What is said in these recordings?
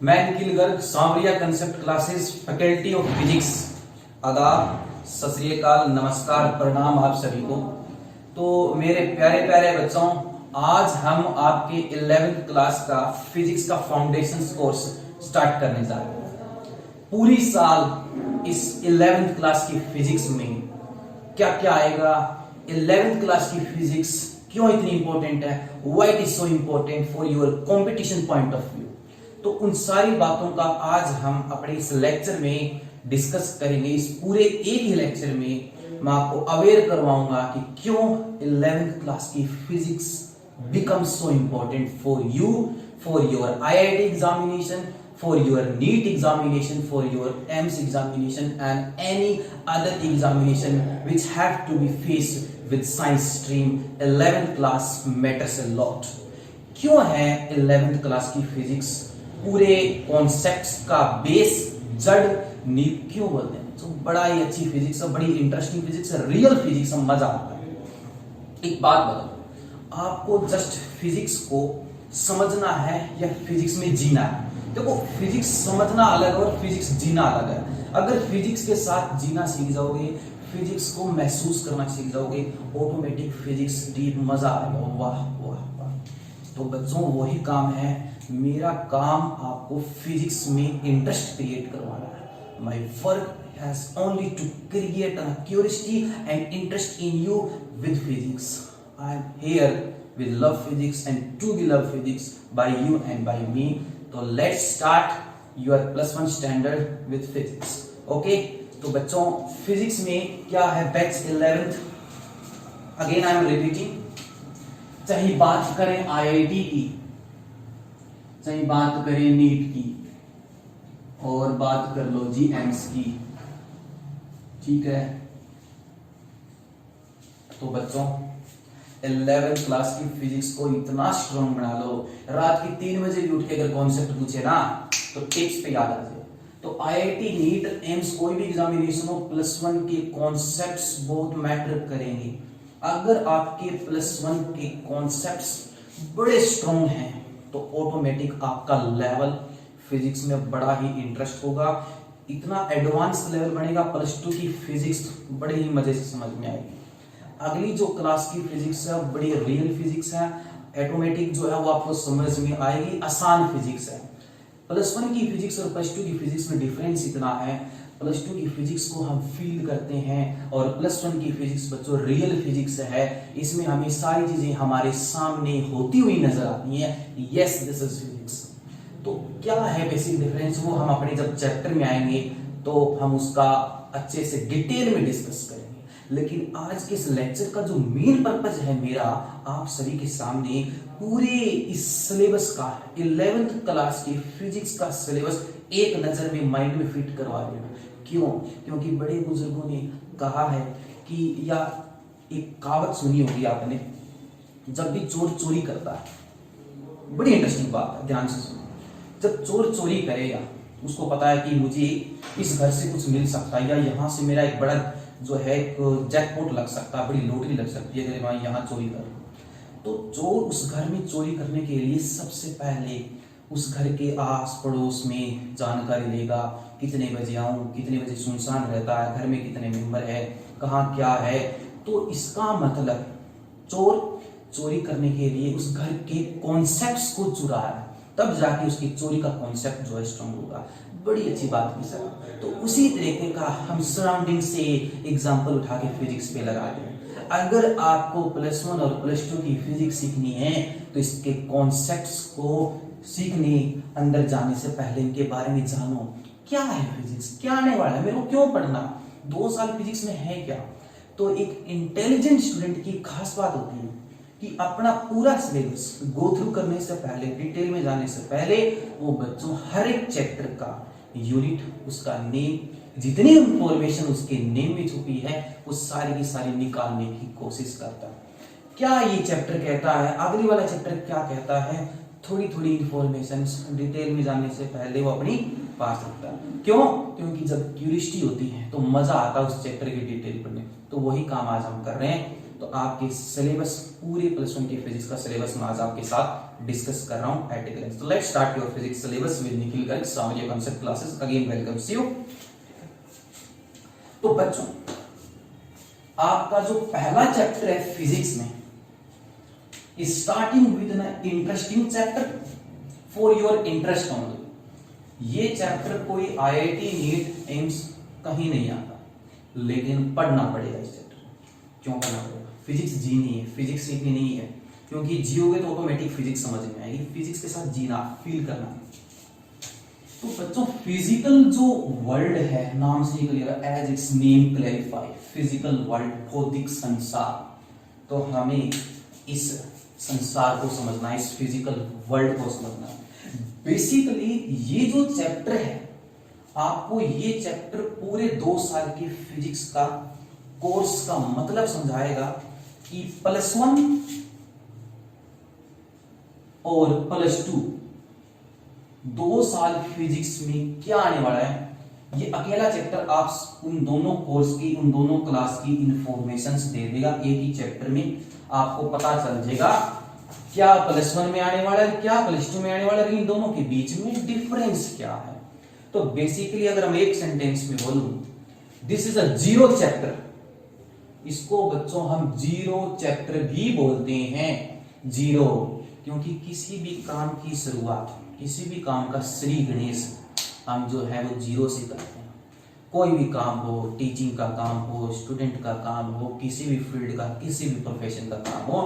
मैं Nikhil Garg, Sanwariya concept classes, faculty of physics. आदाब, सत श्री अकाल, नमस्कार, प्रणाम आप सभी को। तो मेरे प्यारे प्यारे बच्चों, आज हम आपके 11th क्लास का फिजिक्स का फाउंडेशन कोर्स स्टार्ट करने जा रहे हैं। पूरी साल इस 11th क्लास की फिजिक्स में क्या क्या आएगा, 11th क्लास की फिजिक्स क्यों इतनी इंपॉर्टेंट है, why it is so important for your competition point of view. तो उन सारी बातों का आज हम अपने इस लेक्चर में डिस्कस करेंगे। इस पूरे एक ही लेक्चर में मैं आपको अवेयर करवाऊंगा कि क्यों 11th क्लास की physics becomes so important for you, for your IIT examination, for your NEET examination, for your AIMS examination and any other examination which have to be faced with science stream. 11th class matters a lot. क्यों है 11th class की physics पूरे concepts का base, जड़, नींव क्यों बोलते हैं? तो बड़ा ही अच्छी फिजिक्स है, बड़ी इंटरेस्टिंग फिजिक्स है, रियल फिजिक्स में मजा आता है। एक बात बताओ, आपको जस्ट फिजिक्स को समझना है या फिजिक्स में जीना है? देखो, फिजिक्स समझना अलग और फिजिक्स जीना अलग है। अगर फिजिक्स के साथ जीना सीख जाओगे, फिजिक्स को महसूस करना सीख जाओगे, ऑटोमेटिक फिजिक्स डीप मजा आएगा। वाह वाह वाह। तो बच्चों, वही काम है मेरा। काम आपको फिजिक्स में इंटरेस्ट क्रिएट करवाना है। My work has only to create a curiosity and interest in you with physics. I am here with love physics and to be love physics by you and by me. So let's start your +1 standard with physics. Okay? तो बच्चों, physics में क्या है? Batch 11th। Again I am repeating. चाहे बात करें IIT की, चाहे बात करें नीट की, और बात कर लो जी एम्स की, ठीक है? तो बच्चों, 11th क्लास की फिजिक्स को इतना स्ट्रॉन्ग बना लो, रात के 3 बजे भी उठ के अगर कॉन्सेप्ट पूछे ना तो टिप्स पे याद आ जाए। तो आईआईटी, नीट, एम्स कोई भी एग्जामिनेशन हो, +1 के कॉन्सेप्ट्स बहुत मैटर करेंगे। अगर आपके +1 के कॉन्सेप्ट्स बड़े स्ट्रॉन्ग हैं तो ऑटोमेटिक आपका लेवल फिजिक्स में बड़ा ही इंटरेस्ट होगा, इतना एडवांस लेवल बनेगा, +2 की फिजिक्स बड़े ही मजे से समझ में आएगी। अगली जो क्लास की फिजिक्स है बड़ी रियल फिजिक्स है, ऑटोमेटिक जो है वो आपको समझ में आएगी, आसान फिजिक्स है। +1 की फिजिक्स और +2 की फिजिक्स में डिफरेंस इतना है, +2 की फिजिक्स को हम फील करते हैं और +1 की फिजिक्स बच्चों रियल फिजिक्स है। इसमें हमें सारी चीजें हमारे सामने होती हुई नजर आती हैं। Yes, this is physics. तो क्या है बेसिक डिफरेंस, वो हम अपने जब चैप्टर में आएंगे तो हम उसका अच्छे से डिटेल में डिस्कस करेंगे। लेकिन आज के इस लेक्चर का जो मेन पर्पज है मेरा, आप सभी के सामने पूरे इस सिलेबस का 11th क्लास की फिजिक्स का सिलेबस एक नजर में माइंड में फिट करवा देना। क्यों? क्योंकि बड़े बुजुर्गों ने कहा है कि, या एक कहावत सुनी होगी आपने, जब भी चोर चोरी करता है, बड़ी इंटरेस्टिंग बात है, ध्यान से सुनो। जब चोर चोरी करेगा, उसको पता है कि मुझे इस घर से कुछ मिल सकता है, या यहाँ से मेरा एक बड़ा जो है जैकपॉट लग सकता है, बड़ी लॉटरी लग सकती है अगर मैं यहाँ चोरी करूँ। तो चोर उस घर में चोरी करने के लिए सबसे पहले उस घर के आस पड़ोस में जानकारी लेगा, कितने बजे आऊं, कितने बजे सुनसान रहता है, घर में कितने मेंबर है, कहाँ क्या है। तो इसका मतलब चोर चोरी करने के लिए उस घर के कॉन्सेप्ट्स को चुरा है, तब जाके उसकी चोरी का कॉन्सेप्ट जो है स्ट्रॉन्ग होगा। बड़ी अच्छी बात की सर। तो उसी तरीके का हम सराउंडिंग से एग्जांपल उठा के फिजिक्स पे लगा दें। अगर आपको +1 और +2 की फिजिक्स सीखनी है तो इसके कॉन्सेप्ट्स को सीखने, अंदर जाने से पहले इनके बारे में जानो। क्या है फिजिक्स, क्या आने वाला है, मेरे को क्यों पढ़ना, 2 साल फिजिक्स में है क्या? तो एक इंटेलिजेंट स्टूडेंट की खास बात होती है कि अपना पूरा सिलेबस गो थ्रू करने से पहले, डिटेल में जाने से पहले, वो बच्चों हर एक चैप्टर का यूनिट, उसका नेम, जितनी इंफॉर्मेशन उसके नेम में छुपी है वो सारी की सारी निकालने की कोशिश करता है। क्या ये चैप्टर कहता है, अगली वाला चैप्टर क्या कहता है, थोड़ी थोड़ी इंफॉर्मेशन डिटेल में जानने से पहले वो अपनी पास रखता है। क्यों? क्योंकि जब क्यूरियोसिटी होती है तो मजा आता है उस चैप्टर की डिटेल पढ़ने। तो वही काम आज हम कर रहे हैं। तो आपके सिलेबस पूरे +1 के फिजिक्स का सिलेबस मैं आज आपके साथ डिस्कस कर रहा हूं एट ए ग्लेंस। तो let's start your physics syllabus with Nikhil Garg सामान्य concept classes. Again welcomes you. तो बच्चों, आपका जो पहला चैप्टर है फिजिक्स में, starting with an interesting chapter for your interest only. ये चैप्टर कोई आईआईटी नीट एम्स कहीं नहीं आता, लेकिन पढ़ना पड़ेगा इस चैप्टर। क्यों पढ़ना पड़ेगा? फिजिक्स जीनी है, फिजिक्स सीखनी नहीं है, क्योंकि जियोगे तो ऑटोमेटिक फिजिक्स समझ में आएगी। फिजिक्स के साथ जीना, फील करना। तो बच्चों, फिजिकल जो वर्ल्ड है, नाम से ही क्लियर है, as its name clarify, physical world, भौतिक संसार। तो हमें इस संसार को समझना है, इस फिजिकल वर्ल्ड को समझना है। बेसिकली ये जो चैप्टर है, आपको ये चैप्टर पूरे 2 साल की फिजिक्स का कोर्स का मतलब समझाएगा कि +1 और +2 2 साल फिजिक्स में क्या आने वाला है। ये अकेला चैप्टर आप उन दोनों कोर्स की, उन दोनों क्लास की इंफॉर्मेशंस दे देगा। एक ही चैप्टर में आपको पता चल जाएगा क्या +1 में आने वाला है, क्या +2 में आने वाला है, इन दोनों के बीच में डिफरेंस क्या है। तो बेसिकली अगर हम एक सेंटेंस में बोलूं, this is a zero chapter. इसको बच्चों हम जीरो चैप्टर भी बोलते हैं। जीरो, क्योंकि किसी भी काम की शुरुआत, किसी भी काम का श्री गणेश हम जो है वो जीरो से करते हैं। कोई भी काम हो, टीचिंग का काम हो, स्टूडेंट का काम हो, किसी भी फील्ड का, किसी भी प्रोफेशन का काम हो,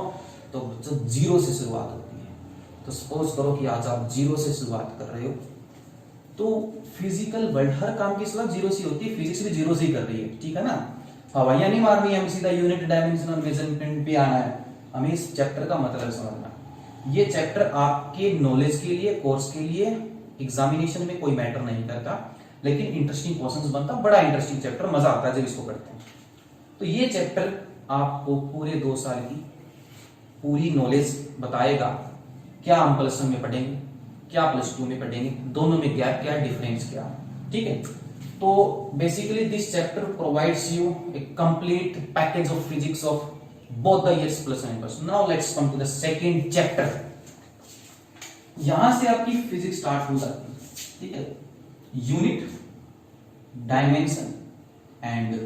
तो बच्चों जीरो से शुरुआत होती है। तो सपोज करो कि आज आप जीरो से शुरुआत कर रहे हो, तो फिजिकल वर्ल्ड, हर काम की शुरुआत जीरो से होती है। फिजिक्स भी जीरो से ही कर रही है, ठीक है ना। हवाइयां नहीं मारनी है, हमें सीधा यूनिट, डायमेंशन और मेजरमेंट पे आना है। हमें इस चैप्टर का मतलब समझना। ये चैप्टर आपके नॉलेज के लिए, कोर्स के लिए, एग्जामिनेशन में कोई मैटर नहीं करता, लेकिन इंटरेस्टिंग क्वेश्चंस बनता। बड़ा इंटरेस्टिंग चैप्टर, मजा आता है जब इसको पढ़ते हैं। तो ये चैप्टर आपको पूरे 2 साल की पूरी नॉलेज बताएगा। क्या हम +1 में पढ़ेंगे, क्या +2 में पढ़ेंगे, दोनों में गैप क्या है, डिफरेंस क्या है, ठीक है। तो basically this chapter provides U A complete package of physics of both the years +1 and +2. Now let's come to the second chapter. यहां से आपकी फिजिक्स स्टार्ट हो जाती है, ठीक है। Unit, dimension and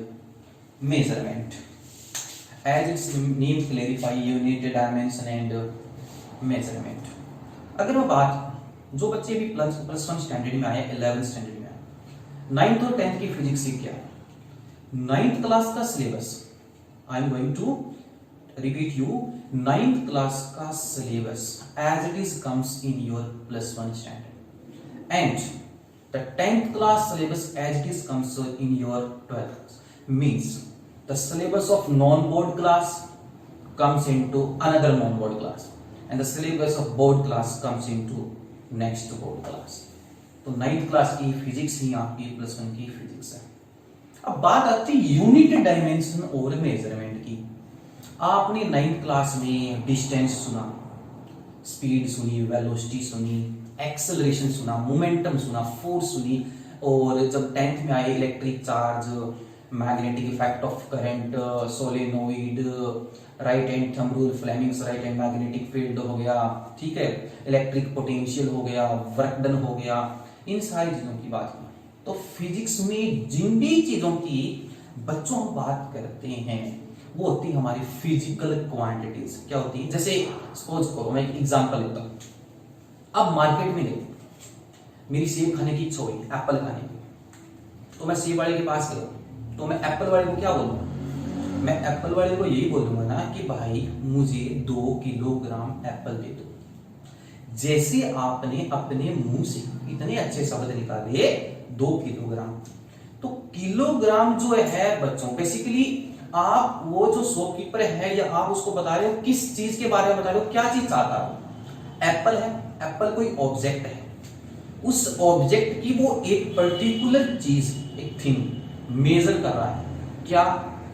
measurement. As its name clarify, unit, dimension and measurement. अगर मैं बात, जो बच्चे भी +1 स्टैंडर्ड में आए, 11th स्टैंडर्ड में आए, 9th और 10th की फिजिक्स क्या है, 9th क्लास का syllabus, I am going to repeat you, 9th class का syllabus as it is comes in your +1 standard, and the 10th class syllabus as it is comes in your 12th class. Means the syllabus of non-board class comes into another non-board class, and the syllabus of board class comes into next board class. तो 9th class की physics ही आपकी +1 की physics है। अब बात आती है unit, dimension और मेजरमेंट की। आपने 9th क्लास में डिस्टेंस सुना, स्पीड सुनी, वेलोसिटी सुनी, एक्सेलरेशन सुना, मोमेंटम सुना, फोर्स सुनी, और जब 10th में आए electric charge, magnetic effect of current, solenoid, right hand thumb rule, Fleming's right hand magnetic field हो गया, ठीक है, इलेक्ट्रिक पोटेंशियल हो गया, वर्क डन हो गया, इन सारी चीजों की बात की। तो फिजिक्स में जिन भी चीजों की बच्चों बात करते हैं, वो होती है हमारी फिजिकल क्वांटिटीज। क्या होती है? जैसे सपोज करो, मैं एक एग्जांपल लेता हूं। अब मार्केट में गए, मेरी सेब खाने की इच्छा हुई, एप्पल खाने की, तो मैं सेब वाले के पास गया, तो मैं एप्पल वाले को क्या बोलूंगा? मैं एप्पल वाले को यही बोलूंगा ना कि भाई मुझे 2 किलोग्राम एप्पल दे दो। जैसे आपने अपने मुंह से इतने अच्छे शब्द निकाले, 2 किलोग्राम, तो किलोग्राम जो है बच्चों, बेसिकली आप वो जो शॉपकीपर है, या आप उसको बता रहे हो किस चीज के बारे में बता रहे हो, क्या चीज चाहता हो? एप्पल है, एप्पल कोई ऑब्जेक्ट है, उस ऑब्जेक्ट की वो एक पर्टिकुलर चीज, एक थिंग मेजर कर रहा है। क्या?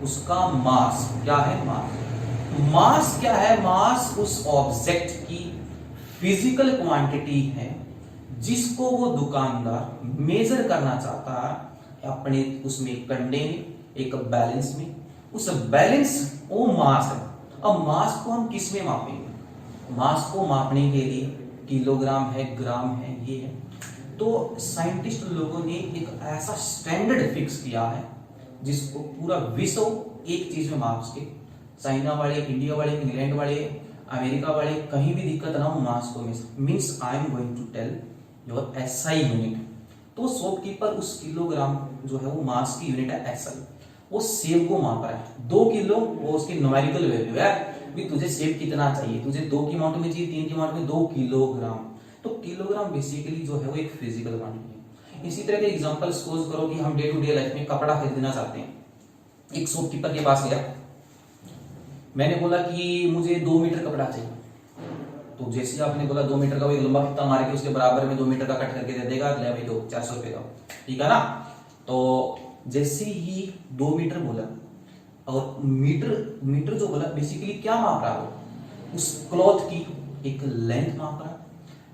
उसका मास। क्या है? मास। मास क्या है? मास उस ऑब्जेक्ट की फिजिकल क्वांटिटी है, जिसको वो दुकानदार मेजर करना चाहता है अपने उसमें कंडे में, एक बैलेंस में, उस बैलेंस वो मास है। अब मास को हम किस में मापेंगे? मास को मापने के लिए किलोग्राम है, ग्राम है, ये है। तो साइंटिस्ट लोगों ने एक ऐसा स्टैंडर्ड फिक्स किया है जिसको पूरा विश्व एक चीज में माप सके। चाइना वाले, इंडिया वाले, इंग्लैंड वाले, अमेरिका वाले, कहीं भी दिक्कत ना हो मास को means I am going to tell your SI unit. तो शॉपकीपर उस किलोग्राम जो है वो मास की यूनिट है एसआई, वो सेब को माप रहा है 2 किलो, वो उसकी न्यूमेरिकल वैल्यू है कि तुझे सेब कितना चाहिए, तुझे 2 की अमाउंट में चाहिए, 3 की अमाउंट में, 2 किलोग्राम। तो किलोग्राम बेसिकली जो है वो एक फिजिकल क्वांटिटी है। इसी तरह के एग्जांपल सपोज करो कि हम डे टू डे लाइफ में कपड़ा खरीदना चाहते हैं। एक शॉपकीपर के पास गया, मैंने बोला कि मुझे 2 मीटर कपड़ा चाहिए। तो जैसे आपने बोला 2 मीटर का, वो एक लंबा फित्ता मार के उसके बराबर में 2 मीटर का कट करके दे देगा, ले भाई दो 400 रुपए का, ठीक है ना। तो जैसे ही 2 मीटर बोला और मीटर जो बोला बेसिकली क्या माप रहा है? उस क्लॉथ की एक लेंथ माप रहा है,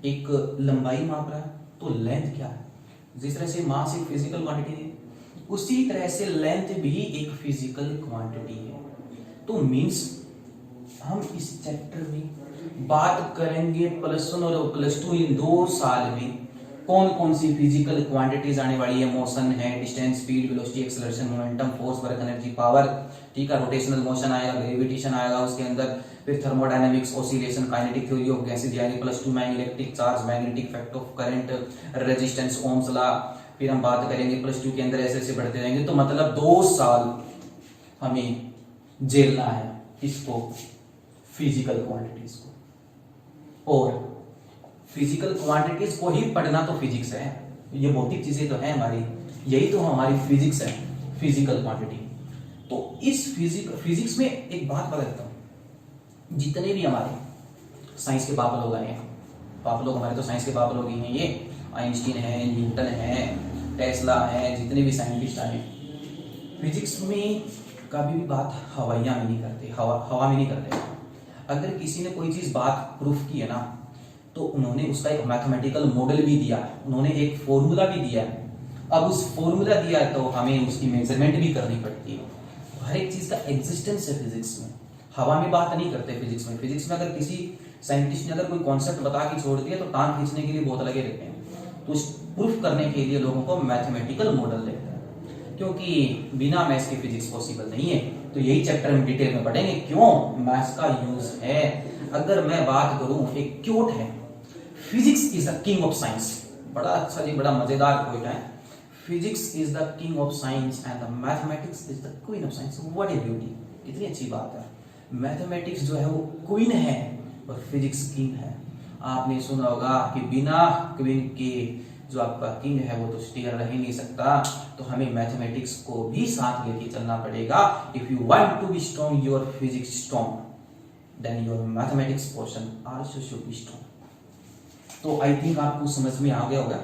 एक लंबाई माप रहा है। तो लेंथ क्या है? जिस तरह से मास एक फिजिकल क्वांटिटी है, उसी तरह से लेंथ भी एक फिजिकल क्वांटिटी है। तो मींस हम इस चैप्टर में बात करेंगे +1 और +2 इन 2 साल में कौन कौन सी फिजिकल क्वांटिटीज आने वाली है। मोशन है, distance, speed, velocity, acceleration, momentum, force, work, energy, power, ठीक है। रोटेशनल मोशन आएगा, ग्रेविटेशन आएगा उसके अंदर, फिर thermodynamics, oscillation, kinetic theory of gases आएगी, +2 magnetic charge, magnetic effect of current, resistance, Ohm's law. फिर हम बात करेंगे +2 के अंदर ऐसे ऐसे बढ़ते जाएंगे। तो मतलब 2 साल हमें झेलना है इसको, फिजिकल क्वांटिटीज को। और फिजिकल क्वांटिटीज को ही पढ़ना तो फिजिक्स है, ये भौतिक चीजें तो है हमारी, यही तो हमारी फिजिक्स है, फिजिकल क्वांटिटी। तो इस फिजिक्स में एक बात बताता हूं, जितने भी हमारे साइंस के पापा लोग आए हैं, पापा लोग हमारे तो साइंस के पापा लोग ही हैं, ये आइंस्टीन है, न्यूटन है, टेस्ला है, जितने भी साइंटिस्ट आए, फिजिक्स में कभी भी बात हवाइयां में नहीं करते, हवा में नहीं करते। अगर किसी ने कोई चीज बात प्रूफ की है ना, तो उन्होंने उसका एक मैथमेटिकल मॉडल भी दिया है, उन्होंने एक फॉर्मूला भी दिया है। अब उस फॉर्मूला दिया है तो हमें उसकी मेजरमेंट भी करनी पड़ती है। हर एक चीज का एग्जिस्टेंस है फिजिक्स में, हवा में बात नहीं करते फिजिक्स में। फिजिक्स में अगर किसी साइंटिस्ट ने अगर कोई कॉन्सेप्ट बता के छोड़ दिया तो टांग खींचने के लिए बहुत लगे रहते हैं। तो उस प्रूफ करने के लिए लोगों को मैथमेटिकल मॉडल लगता है, क्योंकि बिना मैथ्स के फिजिक्स पॉसिबल नहीं है। तो यही चैप्टर हम डिटेल में पढ़ेंगे, क्यों मैथ्स का यूज है। अगर मैं बात करूं, एक क्योट है, physics is the king of science, बड़ा अच्छा जी, बड़ा मजेदार क्वोट है। Physics is the king of science and the mathematics is the queen of science. What A beauty, कितनी अच्छी बात है। मैथमेटिक्स जो है वो क्वीन है और फिजिक्स किंग है। आपने सुना होगा कि बिना क्वीन के जो आपका किंग है वो तो स्टेयर रह नहीं सकता। तो हमें मैथमेटिक्स को भी साथ लेके चलना पड़ेगा। If you want to be strong your physics strong, then your mathematics portion also should be strong. तो आई थिंक आपको समझ में आ गया होगा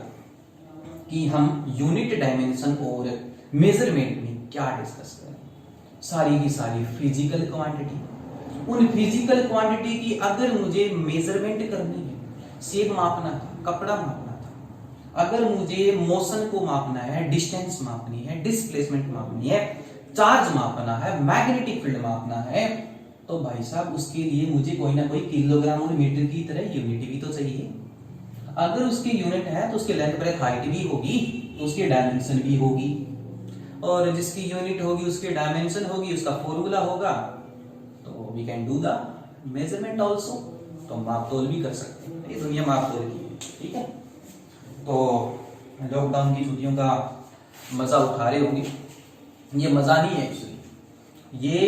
कि हम यूनिट, डायमेंशन और मेजरमेंट में क्या डिस्कस करें। सारी की सारी फिजिकल क्वांटिटी, उन फिजिकल क्वांटिटी की अगर मुझे मेजरमेंट करनी है, सेब मापना था, कपड़ा मापना था, अगर मुझे मोशन को मापना है, डिस्टेंस मापनी है, डिस्प्लेसमेंट मापनी है, चार्ज मापना है, मैग्नेटिक फील्ड मापना है, तो भाई साहब उसके लिए मुझे कोई ना कोई किलोग्राम और मीटर की तरह यूनिट भी तो चाहिए। अगर उसकी यूनिट है तो उसकी लेंथ ब्रेथ हाइट भी होगी, तो उसकी डायमेंशन भी होगी, और जिसकी यूनिट होगी उसकी डायमेंशन होगी, उसका फॉर्मूला होगा। तो we can do the measurement also, तो माप तोल भी कर सकते हैं। ये दुनिया माप तोल की है, ठीक है। तो लॉकडाउन की छुट्टियों का मजा उठा रहे होंगे। ये मजा नहीं है एक्चुअली, ये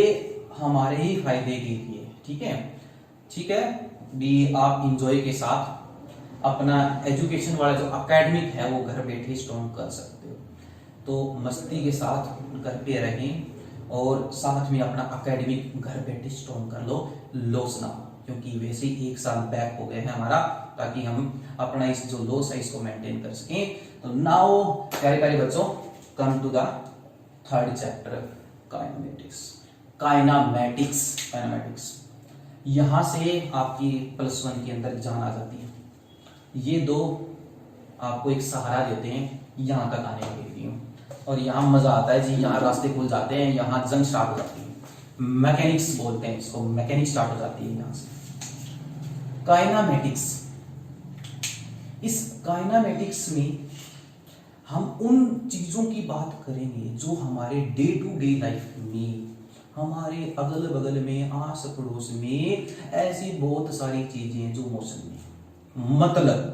हमारे ही फायदे के लिए, ठीक है, ठीक है। भी आप इंजॉय के साथ अपना एजुकेशन वाला जो एकेडमिक है वो घर बैठे स्ट्रॉन्ग कर सकते हो। तो मस्ती के साथ घर पे रहें और साथ में अपना एकेडमिक घर बैठे स्ट्रॉन्ग कर लो, लॉस ना हो, क्योंकि वैसे ही 1 साल बैक हो गए हैं हमारा, ताकि हम अपना इस जो लॉस है इसको मेंटेन कर सकें। तो नाउ प्यारे प्यारे बच्चों, come to the 3rd chapter, kinematics. Kinematics यहां से आपकी +1 के अंदर जान आ जाती है। ये 2 आपको एक सहारा देते हैं यहाँ तक आने के लिए, और यहाँ मजा आता है जी, यहाँ रास्ते खुल जाते हैं, यहाँ जंग स्टार्ट हो जाती है। मैकेनिक्स बोलते हैं इसको, मैकेनिक्स स्टार्ट हो जाती है यहां से। काइनामेटिक्स, इस काइनामेटिक्स में हम उन चीजों की बात करेंगे जो हमारे डे टू डे लाइफ में, हमारे अगल बगल में, आस पड़ोस में ऐसी बहुत सारी चीजें हैं जो मोशन में, मतलब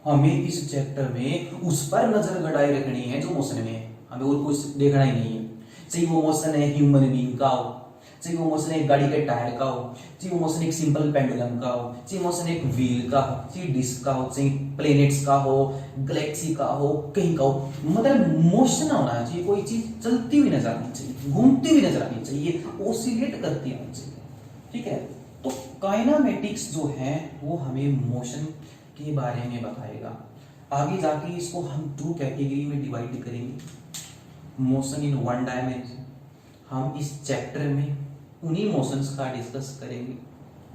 हमें इस चैप्टर में उस पर नजर गड़ाए रखनी है जो मोशन में है, हमें और कुछ देखना ही नहीं है। चाहे वो मोशन है ह्यूमन बीइंग का हो, चाहे वो मोशन एक गाड़ी के टायर का हो, चाहे वो मोशन एक सिंपल पेंडुलम का हो, चाहे मोशन एक व्हील का हो, चाहे डिस्क का हो, चाहे प्लेनेट्स का हो, गैलेक्सी का हो, कहीं का हो, मतलब मोशन होना चाहिए, कोई चीज चलती हुई नजर आनी चाहिए, घूमती हुई नजर आनी चाहिए, ओसिलेट करती आनी चाहिए, ठीक है। तो काइनामेटिक्स जो है वो हमें मोशन के बारे में बताएगा। आगे जाके इसको हम 2 कैटेगरी में डिवाइड करेंगे, मोशन इन 1 डायमेंशन। हम इस चैप्टर में उन्हीं मोशंस का डिस्कस करेंगे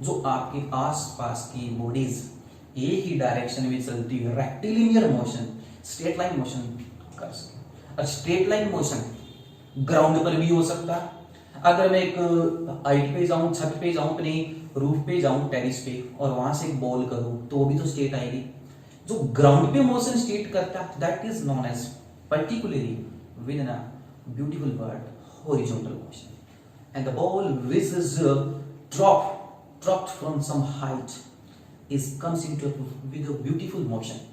जो आपके आसपास की बॉडीज एक ही डायरेक्शन में चलती हुई rectilinear motion, straight line motion कर सके। और स्ट्रेट लाइन मोशन ग्राउंड पर भी हो सकता है, अगर मैं एक हाइट पे जाऊं, छत पे जाऊं, अपने रूफ पे जाऊं, टेरिस पे, और वहां से बॉल करूं तो वो भी तो स्ट्रेट आएगी। जो ग्राउंड पे मोशन स्ट्रेट करता है that is known as particularly with a beautiful word horizontal motion, and the ball which is dropped from some height is comes into with a beautiful motion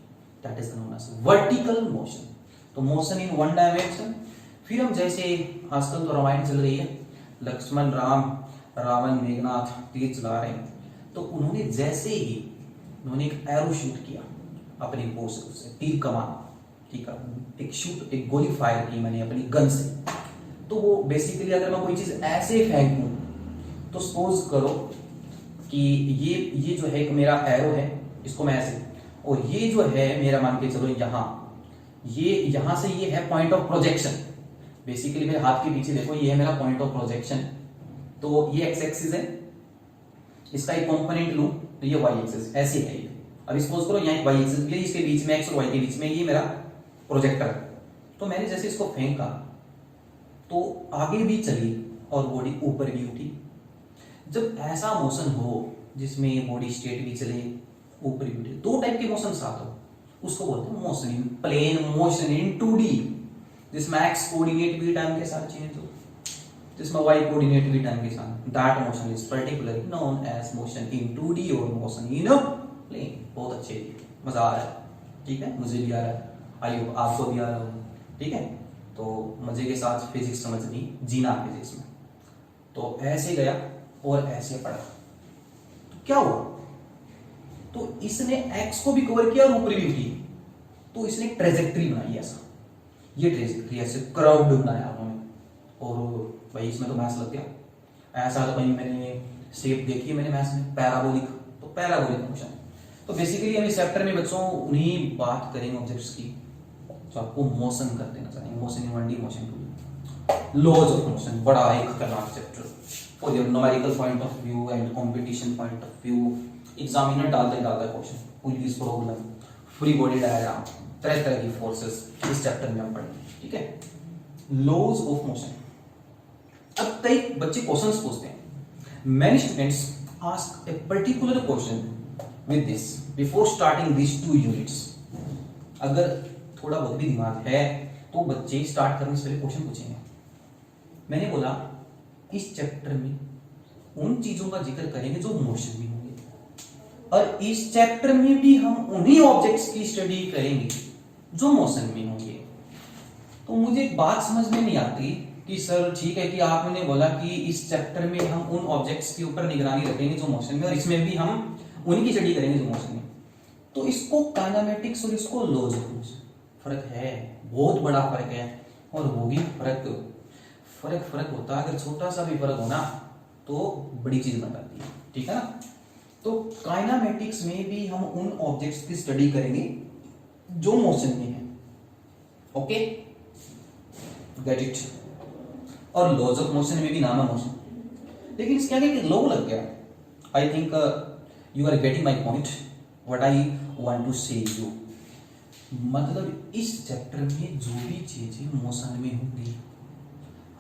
that is known as vertical motion. तो motion in 1 dimension। फिर हम जैसे आजकल तो रामायण चल रही है, लक्ष्मण राम रावण मेघनाथ तीर चला रहे हैं, तो उन्होंने जैसे ही उन्होंने एक एरो शूट किया अपनी बोw से, तीर कमान, ठीक है, एक शूट, एक गोली फायर की मैंने अपनी गन से, तो वो बेसिकली अगर मैं कोई चीज ऐसे फेंकूं तो सपोज करो कि ये जो है एक मेरा एरो है, इसको मैं ऐसे, और ये जो है मेरा मान के चलो यहाँ, ये यहां से ये है पॉइंट ऑफ प्रोजेक्शन। बेसिकली मेरे हाथ के पीछे देखो ये है मेरा पॉइंट ऑफ प्रोजेक्शन, तो ये एक्स एक्सिस है, इसका एक कंपोनेंट लूं तो ये वाई एक्सिस ऐसे है ये। अब सपोज करो यहाँ एक वाई एक्सिस है, इसके बीच में एक्स और वाई के बीच में ये मेरा प्रोजेक्टर है, तो मैंने जैसे इसको फेंका तो आगे भी चली और बॉडी ऊपर भी उठी। जब ऐसा मोशन हो जिसमें बॉडी स्ट्रेट भी चले, ऊपर भी उठे, 2 टाइप के मोशन साथ हो, उसको बोलते हैं motion in plane, motion in 2D, जिसमें एक्स कोऑर्डिनेट भी टाइम के साथ चेंज हो, जिसमें वाई कोऑर्डिनेट भी टाइम के साथ, that motion is particularly known as motion in 2D और मोशन इन प्लेन। बहुत अच्छे, मजा आ रहा है, ठीक है, मुझे भी आ रहा है, आई होप आपको भी आ रहा होगा, ठीक है। तो मजे के साथ फिजिक्स समझनी, जीना फिजिक्स में। तो ऐसे गया और ऐसे पढ़ा, तो क्या हुआ, तो इसने एक्स को भी कवर किया और ऊपर भी उठी, तो इसने ट्रेजेक्ट्री बनाई ऐसा, ये ट्रेजेक्ट्री ऐसे कर्व्ड बनाया उन्होंने, और भाई इसमें तो मैथ्स लग गया ऐसा। तो भाई मैंने शेप देखी है मैंने मैथ्स में, पैराबोलिक, तो पैराबोलिक मोशन। तो बेसिकली हम इस चैप्टर में बच्चों उन्हीं बात करेंगे ऑब्जेक्ट्स की तो आपको मोशन कर देना चाहिए, motion in 1D, motion 2D, laws of motion, बड़ा एक खतरनाक chapter for your numerical point of view and competition point of view. Examiner डालता है question, pulleys problem, free body diagram, तरह तरह की फोर्सेस इस चैप्टर में हम पढ़ेंगे, ठीक है। Laws of motion. अब कई बच्चे क्वेश्चंस पूछते हैं, many students ask a particular question with this before starting this 2 units. अगर थोड़ा बहुत भी दिमाग है तो बच्चे स्टार्ट करने से पहले क्वेश्चन पूछेंगे। मैंने बोला इस चैप्टर में उन चीजों का जिक्र करेंगे जो मोशन में होंगे, और इस चैप्टर में भी हम उन्हीं ऑब्जेक्ट्स की स्टडी करेंगे जो मोशन में होंगे। तो मुझे एक बात समझ में नहीं आती कि सर ठीक है कि आपने बोला कि इस चैप्टर में हम उन ऑब्जेक्ट्स के ऊपर निगरानी रखेंगे जो मोशन में, और इसमें भी हम उन्हीं की स्टडी करेंगे जो मोशन में, तो इसको काइनेमेटिक्स और इसको लॉज ऑफ मोशन, फर्क है, बहुत बड़ा फर्क है। और वो भी फर्क होता है, अगर छोटा सा भी फर्क हो ना तो बड़ी चीज बन जाती है, ठीक है ना। तो काइनेमेटिक्स में भी हम उन ऑब्जेक्ट्स की स्टडी करेंगे जो मोशन में है, ओके, गेट इट। और लॉज ऑफ मोशन में भी नाम है मोशन, लेकिन इसके आगे लो लग गया। I think you are getting my point, what I want to say you. मतलब इस चैप्टर में जो भी चीजें मोशन में होंगी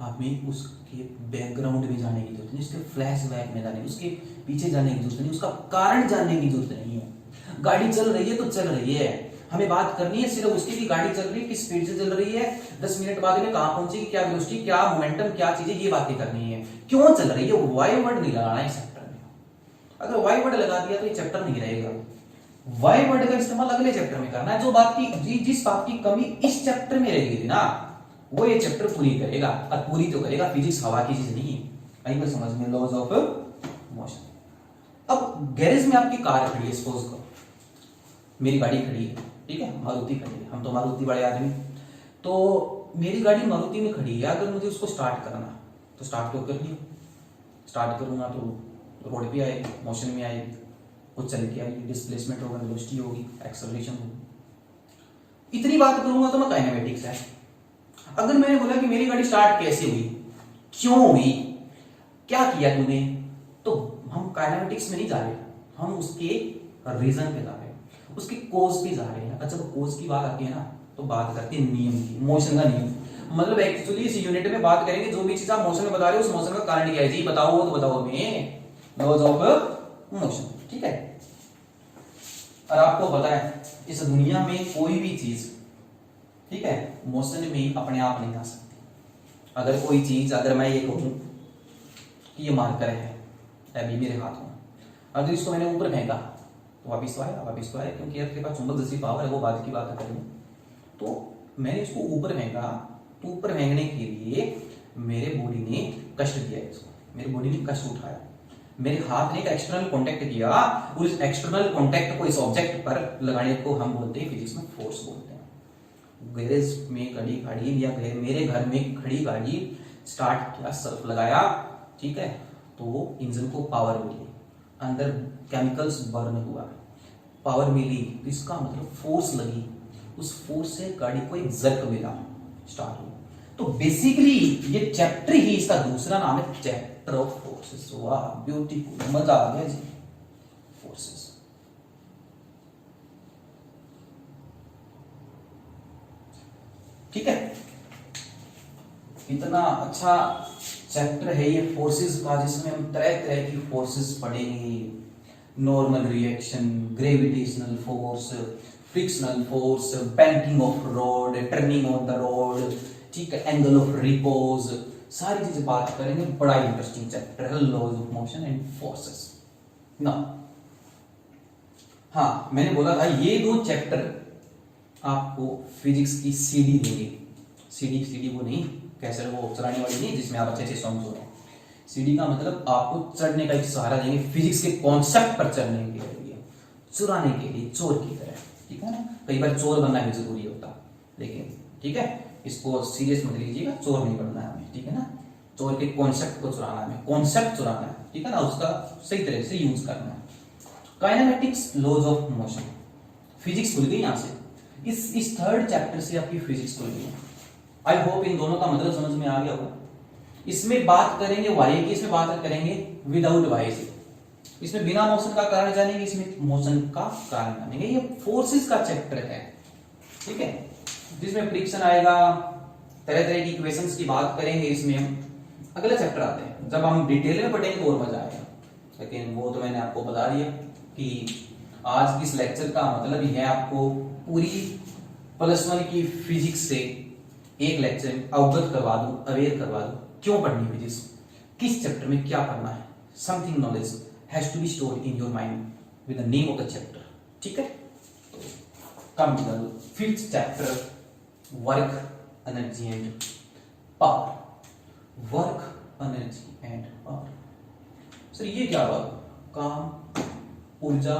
हमें उसके बैकग्राउंड में जाने की जरूरत नहीं, उसके फ्लैशबैक में जाने की, उसके पीछे जाने की जरूरत नहीं, उसका कारण जानने की जरूरत नहीं है। गाड़ी चल रही है तो चल रही है, हमें बात करनी है सिर्फ उसकी कि गाड़ी चल रही है, किस स्पीड से चल रही है, 10 मिनट बाद में कहां पहुंचेगी, क्या वेलोसिटी, क्या मोमेंटम, क्या चीजें, ये बातें करनी है। क्यों चल रही है, वाई वर्ड नहीं लगाना है चैप्टर में। अगर वाई वर्ड लगा दिया तो ये चैप्टर नहीं रहेगा। वाई वर्ड का इस्तेमाल अगले चैप्टर में करना है। जो बात की जिस बात की कमी इस चैप्टर में रहेगी ना, वो ये चैप्टर पूरी करेगा, और पूरी तो करेगा। फिजिक्स हवा की चीज नहीं है, कहीं पर समझ में, लॉज ऑफ मोशन। अब गैरेज में आपकी कार खड़ी है, सपोज करो मेरी गाड़ी खड़ी है, ठीक है, मारुति खड़ी है, हम तो मारुति वाले आदमी, तो मेरी गाड़ी मारुति में खड़ी है, अगर मुझे उसको स्टार्ट करना तो स्टार्ट तो कर लियो, स्टार्ट करूंगा तो रोड पे आएगी, मोशन में आएगी, वो चल के आएगी, डिस्प्लेसमेंट होगा, वेलोसिटी होगी, एक्सेलरेशन होगी। इतनी बात करूंगा तो मैं काइनेमेटिक्स है। अगर मैंने बोला कि मेरी गाड़ी स्टार्ट कैसे हुई, क्यों हुई, क्या किया तूने, तो हम काइनेमेटिक्स में नहीं जा रहे, हम उसके रीजन पे जा रहे हैं, उसके कोज पे जा रहे हैं। अच्छा, तो कोज की बात आती है ना, तो बात करते हैं नियम की, मोशन का नियम। मतलब एक्चुअली इस यूनिट में बात करेंगे, जो भी चीज आप मोशन में बता रहे हो उस मोशन का कारण क्या है जी, बताओ, वो तो बताओ हमें, लॉज ऑफ मोशन, ठीक है। और आपको पता है इस दुनिया में कोई भी चीज, ठीक है, मोशन में अपने आप नहीं आ सकती। अगर कोई चीज, अगर मैं ये कहूं कि ये मार्कर है अभी मेरे हाथ में, अगर इसको मैंने ऊपर फेंका तो वापिस तो आया, वापिस तो आया, क्योंकि आपके पास चुंबक जैसी पावर है, वो बाद की बात करेंगे। तो मैंने इसको ऊपर फेंका, तो ऊपर फेंकने के लिए मेरे बॉडी ने कष्ट दिया इसको, मेरी बॉडी ने कष्ट उठाया, मेरे हाथ ने एक एक्सटर्नल कांटेक्ट किया, और इस एक्सटर्नल कांटेक्ट को इस ऑब्जेक्ट पर लगाने को हम बोलते हैं, फिजिक्स में फोर्स बोलते हैं। गैरेज में गाड़ी खड़ी, या मेरे घर में खड़ी गाड़ी स्टार्ट किया, सर्फ लगाया, ठीक है, तो इंजन को पावर मिली, अंदर केमिकल्स बर्न हुआ, पावर मिली, तो इसका मतलब फोर्स लगी, उस फोर्स से गाड़ी को एक जर्क मिला, स्टार्ट हुआ। तो बेसिकली ये चैप्टर ही, इसका दूसरा नाम है चैप्टर ऑफ फोर्सेस। वाह, ब्यूटीफुल, मजा आ गया जी, फोर्सेस। ठीक है, इतना अच्छा चैप्टर है ये फोर्सेस का, जिसमें हम तरह तरह की फोर्सेस पढ़ेंगे, normal reaction, gravitational force, frictional force, bending of road, turning on the road, ठीक है, एंगल ऑफ रिपोज, सारी चीजें बात करेंगे। बड़ा इंटरेस्टिंग चैप्टर है, laws of motion and forces ना। हाँ, मैंने बोला था ये दो चैप्टर आपको फिजिक्स की सीडी देंगे। सीडी वो नहीं, कैसे वो चलाने वाली नहीं, जिसमें आप अच्छे अच्छे सॉन्ग सुनो। सीडी का मतलब आपको चढ़ने का एक सहारा देंगे, फिजिक्स के कॉन्सेप्ट पर चढ़ने के लिए, चुराने के लिए, चोर की तरह, ठीक है ना। कई बार चोर बनना भी जरूरी होता, लेकिन ठीक है, इसको सीरियस मत लीजिएगा, चोर नहीं बनना है हमें, ठीक है ना। चोर के कॉन्सेप्ट को चुराना है, कॉन्सेप्ट चुराना है, ठीक है ना, उसका सही तरह से यूज करना है। Kinematics, laws of motion, physics खुल गई यहां से, इस थर्ड चैप्टर से आपकी फिजिक्स खुल गई। आई होप इन दोनों का मतलब समझ में आ गया होगा। इसमें बात करेंगे वाई की, इसमें बात करेंगे विदाउट वाई से, इसमें बिना मोशन का कारण जानेंगे, इसमें मोशन का कारण जानेंगे। ये फोर्सेस का चैप्टर है, ठीक है, जिसमें फ्रिक्शन आएगा, तरह तरह की इक्वेशंस की बात करेंगे। इसमें हम अगला चैप्टर आते हैं, जब हम डिटेल में पढ़ेंगे तो और मजा आएगा, लेकिन वो तो मैंने आपको बता दिया कि आज की इस लेक्चर का मतलब ही है आपको पूरी +1 की फिजिक्स से एक लेक्चर में अवगत करवा दूं, अवेयर करवा दूं, क्यों पढ़नी फिजिक्स, किस चैप्टर में क्या पढ़ना है। Something knowledge has to be stored in your mind with the name of the chapter, ठीक है। Come to the fifth chapter, work, energy and power. Work, energy and power, sir ये क्या हुआ, काम, ऊर्जा,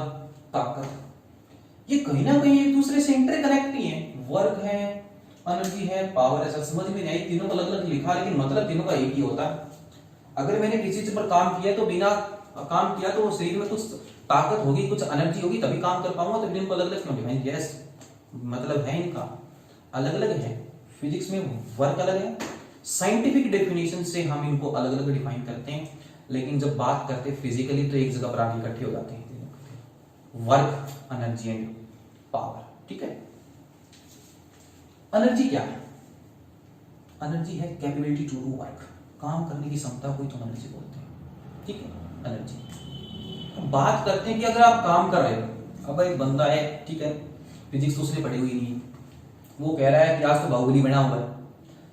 ताकत, ये कहीं ना कहीं एक दूसरे से इंटरकनेक्ट ही है। वर्क है, एनर्जी है, पावर है, सर समझ में नहीं आई, तीनों को अलग अलग लिखा, लेकिन मतलब तीनों का एक ही होता है। अगर मैंने किसी चीज पर काम किया तो बिना काम किया तो शरीर में कुछ ताकत होगी, कुछ एनर्जी होगी, तभी काम कर पाऊंगा, तो इनको अलग अलग क्यों डिफाइन किया? मतलब है इनका अलग अलग है। फिजिक्स में वर्क अलग है, साइंटिफिक डेफिनेशन से हम इनको अलग अलग डिफाइन करते हैं, लेकिन जब बात करते हैं फिजिकली तो एक जगह पर आके इकट्ठे हो जाते हैं। वर्क, एनर्जी एंड पावर, ठीक है। एनर्जी क्या है? एनर्जी है कैपेबिलिटी टू डू वर्क, काम करने की क्षमता को ही तुम एनर्जी बोलते हैं, ठीक है, एनर्जी। अब बात करते हैं कि अगर आप काम कर रहे हो, अब एक बंदा है, ठीक है, फिजिक्स तो उसने पढ़ी हुई नहीं, वो कह रहा है कि आज तो बाहुबली बना हुआ है,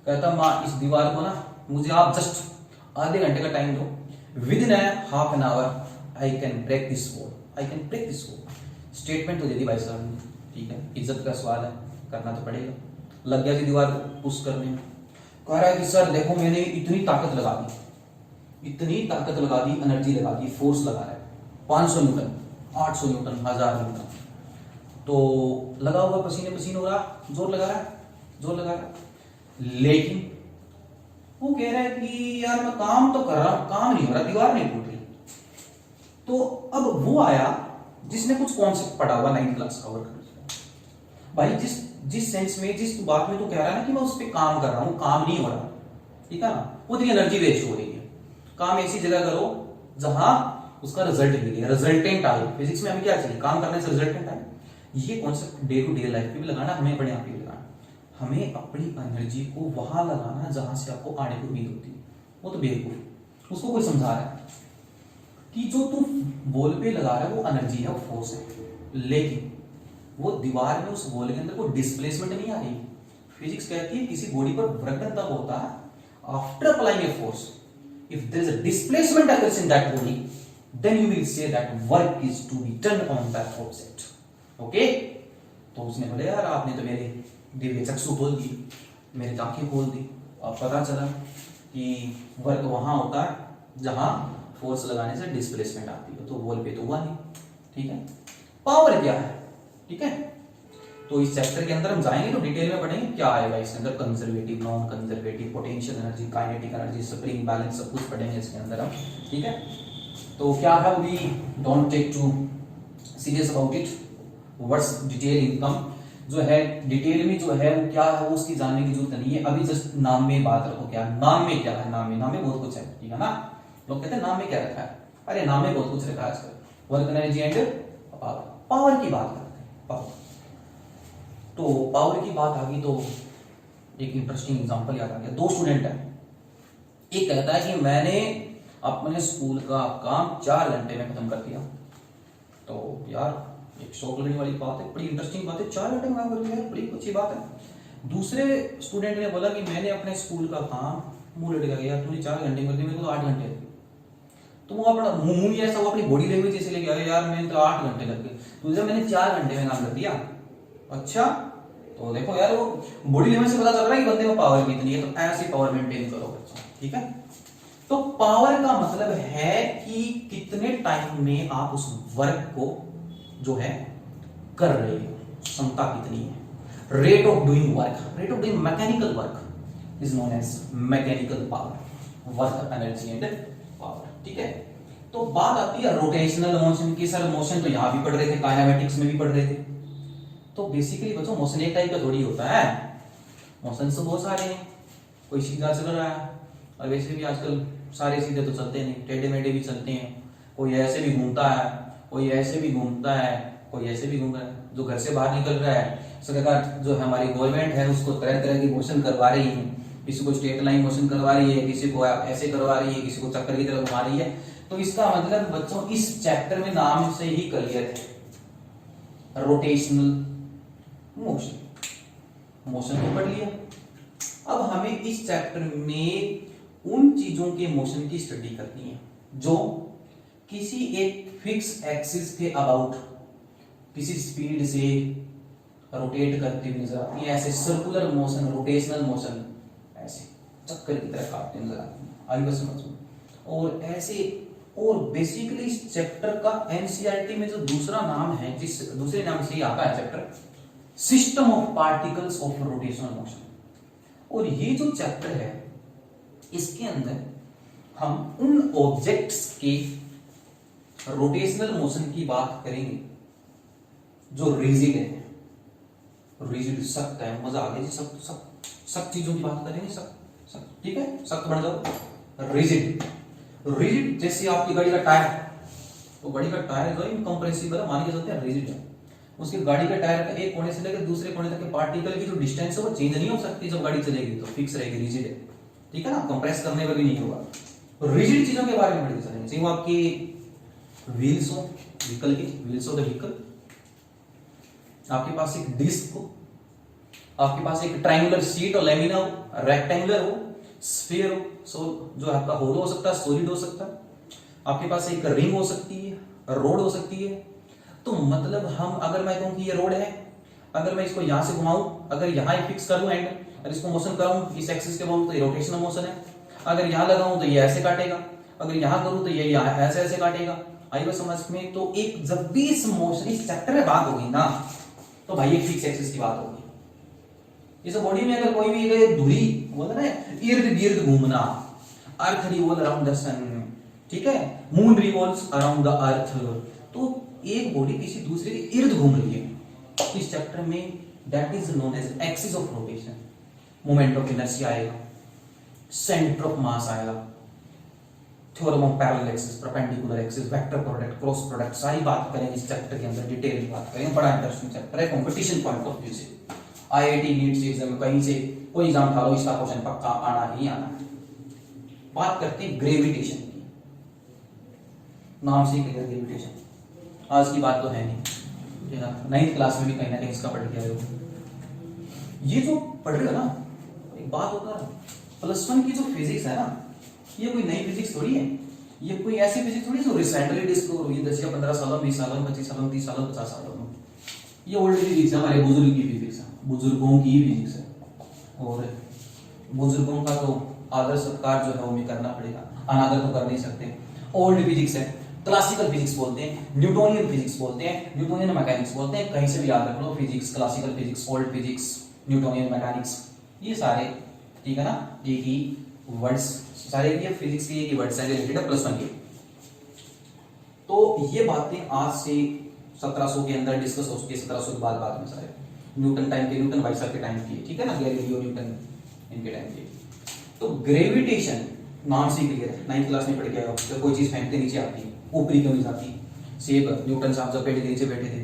कहता माँ इस दीवार को ना मुझे आप जस्ट आधे घंटे का टाइम दो, within half an hour I can break this wall, I can break this wall. Statement तो दे दी भाई साहब ने, ठीक है, इज्जत का सवाल है, करना तो पड़ेगा। लग गया जी दीवार को पुश करने में, कह रहा है कि सर देखो मैंने इतनी ताकत लगा दी, इतनी ताकत लगा दी, एनर्जी लगा दी, फोर्स लगा रहा है 500 न्यूटन, 800 न्यूटन, 1000 न्यूटन, तो लगा हुआ पसीने पसीने हो रहा, जोर लगा रहा है, जोर लगा रहा है, लेकिन वो कह रहा है कि यार मैं काम तो कर रहा हूं, काम नहीं हो रहा, दीवार नहीं टूट रही। तो अब वो आया जिसने कुछ कॉन्सेप्ट पढ़ा हुआ 9th क्लास कवर कर, भाई जिस सेंस में, जिस बात में तो कह रहा है ना कि मैं उस पर काम कर रहा हूं, काम नहीं हो रहा, ठीक है ना, वो तेरी एनर्जी वेस्ट हो रही है। काम ऐसी जगह करो जहां उसका रिजल्ट मिले, रिजल्टेंट आए। फिजिक्स में हमें क्या चाहिए, काम करने से रिजल्टेंट आए। ये concept day to day life पे भी लगाना, हमें अपने आप पे भी लगाना, हमें अपनी एनर्जी को वहां लगाना जहां से आपको आने की उम्मीद होती है। वो तो बेवकूफ, उसको कोई समझा रहा है कि जो तू बॉल पे लगा रहा है वो एनर्जी है, वो फोर्स है, लेकिन वो दीवार में उस बॉल के अंदर कोई डिस्प्लेसमेंट नहीं आ रही। फिजिक्स कहती है किसी बॉडी पर वर्क तब होता है after applying a force, if there is a displacement occurs in that body, then you will say that work is to be done on that object. Okay, तो उसने बोले यार आपने तो मेरे दिव्य चक्षु खोल दी, मेरी आंखें खोल दी, अब पता चला कि वर्क वहां होता है जहां फोर्स लगाने से डिस्प्लेसमेंट आती है, तो वॉल पे तो हुआ नहीं, ठीक है। पावर क्या है, ठीक है, तो इस चैप्टर के अंदर हम जाएंगे तो डिटेल में पढ़ेंगे क्या आएगा इसके अंदर, conservative, non conservative, potential energy, kinetic energy, spring balance, सब कुछ पढ़ेंगे इसके अंदर हम, ठीक है। तो क्या है, we don't take too serious about it, what's detail income जो है, डिटेल में जो है वो क्या है वो उसकी जानने की जरूरत नहीं है, अभी जस्ट नाम में बात रखो, क्या नाम में क्या है, नाम में बहुत कुछ है, ठीक है ना। लोग कहते हैं नाम में क्या रखा है, अरे नाम में बहुत कुछ रखा है आजकल, work energy and power. Power की बात करते हैं, पावर, तो पावर की बात आ गई तो एक इंटरेस्टिंग एग्जांपल याद आ गया। दो स्टूडेंट है, एक कहता है कि मैंने अपने स्कूल का काम 4 घंटे में खत्म कर दिया, तो यार एक शौक लगने वाली बात है, बड़ी इंटरेस्टिंग बात है, 4 घंटे में काम कर दिया, बड़ी अच्छी बात है। दूसरे स्टूडेंट ने बोला कि मैंने अपने स्कूल का काम मुंह लटका गया, तूने 4 घंटे में कर दिया, मेरे को तो 8 घंटे। तो वो अपना मुंह ऐसा, वो अपनी बॉडी लैंग्वेज जैसे लेके आया, यार मैंने तो 8 घंटे लग गए, तुझे मैंने 4 घंटे में काम कर दिया। अच्छा, तो देखो यार वो बॉडी लैंग्वेज से पता चल रहा है कि बंदे में पावर कितनी है, तो ऐसी पावर मेंटेन करो बच्चों, ठीक है। तो पावर का मतलब है कि कितने टाइम में आप उस वर्क को जो है कर रहे हो, क्षमता कितनी है। Rate of doing work, rate of doing mechanical work is known as mechanical power, work energy and power, ठीक है। तो बात आती है रोटेशनल मोशन की। सर मोशन तो यहां भी पढ़ रहे थे, काइनेमेटिक्स में भी पढ़ रहे थे। तो बेसिकली बच्चों मोशन एक टाइप का थोड़ी होता है, मोशन तो बहुत सारे हैं, कोई सीधा चल रहा है, और वैसे भी आजकल सारे सीधे तो चलते नहीं, टेढ़े मेढ़े भी चलते हैं, कोई ऐसे भी घूमता है, कोई ऐसे भी घूमता है, कोई ऐसे भी घूम रहा है। जो घर से बाहर निकल रहा है, सरकार जो हमारी गवर्नमेंट है उसको तरह तरह की मोशन करवा रही है, किसी को स्ट्रेट लाइन मोशन करवा रही है, किसी को ऐसे करवा रही है, किसी को चक्कर की तरह घुमा रही है। तो इसका मतलब बच्चों इस चैप्टर में नाम से ही क्लियर है, रोटेशनल मोशन, मोशन को पढ़ लिया। अब हमें इस चैप्टर में उन चीजों के मोशन की स्टडी करनी है जो किसी एक फिक्स एक्सिस के अबाउट किसी स्पीड से रोटेट करती हुई नजर आती है, ऐसे सर्कुलर मोशन, रोटेशनल मोशन, ऐसे चक्कर की तरह काटती नजर आती है। आई बस समझो। और ऐसे, और बेसिकली इस चैप्टर का एनसीईआरटी में जो दूसरा नाम है, जिस दूसरे नाम से ही आता है chapter, system of particles of rotational motion. और ये जो चैप्टर है इसके अंदर हम उन ऑब्जेक्ट्स के रोटेशनल मोशन की बात करेंगे जो रिजिड है, रिजिड सख्त है, मजा आ गया जी, सख्त चीजों की बात करेंगे, सख्त, ठीक है, सख्त बन जाओ। रिजिड, रिजिड जैसे आपकी गाड़ी का टायर, तो गाड़ी का टायर जो है कंप्रेसिबल है, मान के चलते हैं रिजिड है। उसके गाड़ी के टायर का एक कोने से लेकर दूसरे कोने तक के पार्टिकल की जो डिस्टेंस है वो चेंज नहीं हो सकती जब गाड़ी चलेगी, तो फिक्स रहेगी, रिजिड है, ठीक है ना, कंप्रेस करने पर भी नहीं होगा। रिजिड चीजों के बारे में पढ़ के चलेंगे, चाहे वो आपकी व्हील्स हो, व्हीकल की व्हील्स हो, द व्हीकल, आपके पास एक डिस्क हो, आपके पास एक ट्रायंगुलर शीट और लेमिना हो, रेक्टेंगुलर हो, स्फीयर हो, सो जो आपका होलो हो सकता है, सॉलिड हो सकता है, आपके पास एक रिंग हो सकती है, रोड हो सकती है। तो मतलब हम, अगर मैं कहूं कि ये रोड है, अगर मैं इसको यहां से घुमाऊं, अगर यहां फिक्स कर दूं एंड और इसको मोशन कराऊं इस एक्सिस के बोलूं तो ये रोटेशनल मोशन है, अगर यहां लगाऊं तो ये ऐसे काटेगा, अगर यहां करूं तो ये यहां ऐसे ऐसे काटेगा। आई बात समझ में? तो एक जब भी इस मोशन, इस चैप्टर में बात होगी ना, तो भाई एक फिक्स एक्सिस की बात होगी। इस बॉडी में अगर कोई भी धुरी बोलते ना इर्द गिर्द घूमना, अर्थ रिवॉल्व अराउंड द सन, ठीक है, moon revolves around the earth, तो एक बॉडी किसी दूसरे के इर्द घूम रही है। इस चैप्टर में that is known as axis of rotation. Moment of inertia आएगा, सेंटर ऑफ मास आएगा, theorem of parallel axis, perpendicular axis, vector product, cross product, सारी बात करेंगे इस चैप्टर के अंदर, डिटेल में बात करेंगे। बड़ा इंटरेस्टिंग चैप्टर है कंपटीशन पॉइंट ऑफ व्यू से। आईआईटी नीट एग्जाम में कहीं से कोई एग्जाम उठा लो, इसका क्वेश्चन पक्का आना ही आना है। बात करते हैं ग्रेविटेशन की, नाम से ही क्लियर, ग्रेविटेशन आज की बात तो है नहीं, 9th क्लास में भी कहीं ना कहीं इसका पढ़ के आए हो। ये जो पढ़ रहे हो ना, एक बात होता है, +1 की जो फिजिक्स है ना, ये कोई नई फिजिक्स थोड़ी है, ये कोई ऐसी फिजिक्स थोड़ी जो रिसेंटली डिस्कवर हुई 10 या 15 सालों, 20 सालों, 25 सालों, 30 सालों, 50 सालों में। ये ओल्ड फिजिक्स है, हमारे बुजुर्ग की फिजिक्स है, बुजुर्गों की फिजिक्स है, और बुजुर्गों का तो आदर सत्कार जो है वो भी करना पड़ेगा, अनादर तो कर नहीं सकते। ओल्ड फिजिक्स है, क्लासिकल फिजिक्स बोलते हैं, न्यूटोनियन फिजिक्स बोलते हैं, न्यूटोनियन मैकेनिक्स बोलते हैं, कहीं से भी याद रख लो, physics, classical physics, old physics, Newtonian mechanics, ये सारे, ठीक है ना, एक ही वर्ड्स, सारे ये फिजिक्स के एक ही वर्ड्स हैं रिलेटेड है +1 के। तो ये बातें आज से 1700 के अंदर डिस्कस हो चुकी है, 1700 के बाद में सारे न्यूटन टाइम के, न्यूटन भाई साहब के टाइम की, ठीक है ना, गैलीलियो न्यूटन इनके टाइम के। तो ग्रेविटेशन नाम से क्लियर है, 9th क्लास में पढ़ के आए हो, जब कोई चीज फेंकते नीचे आती है, ऊपरी क्यों नहीं जाती। सेब, न्यूटन साहब जब पेड़ के नीचे बैठे थे,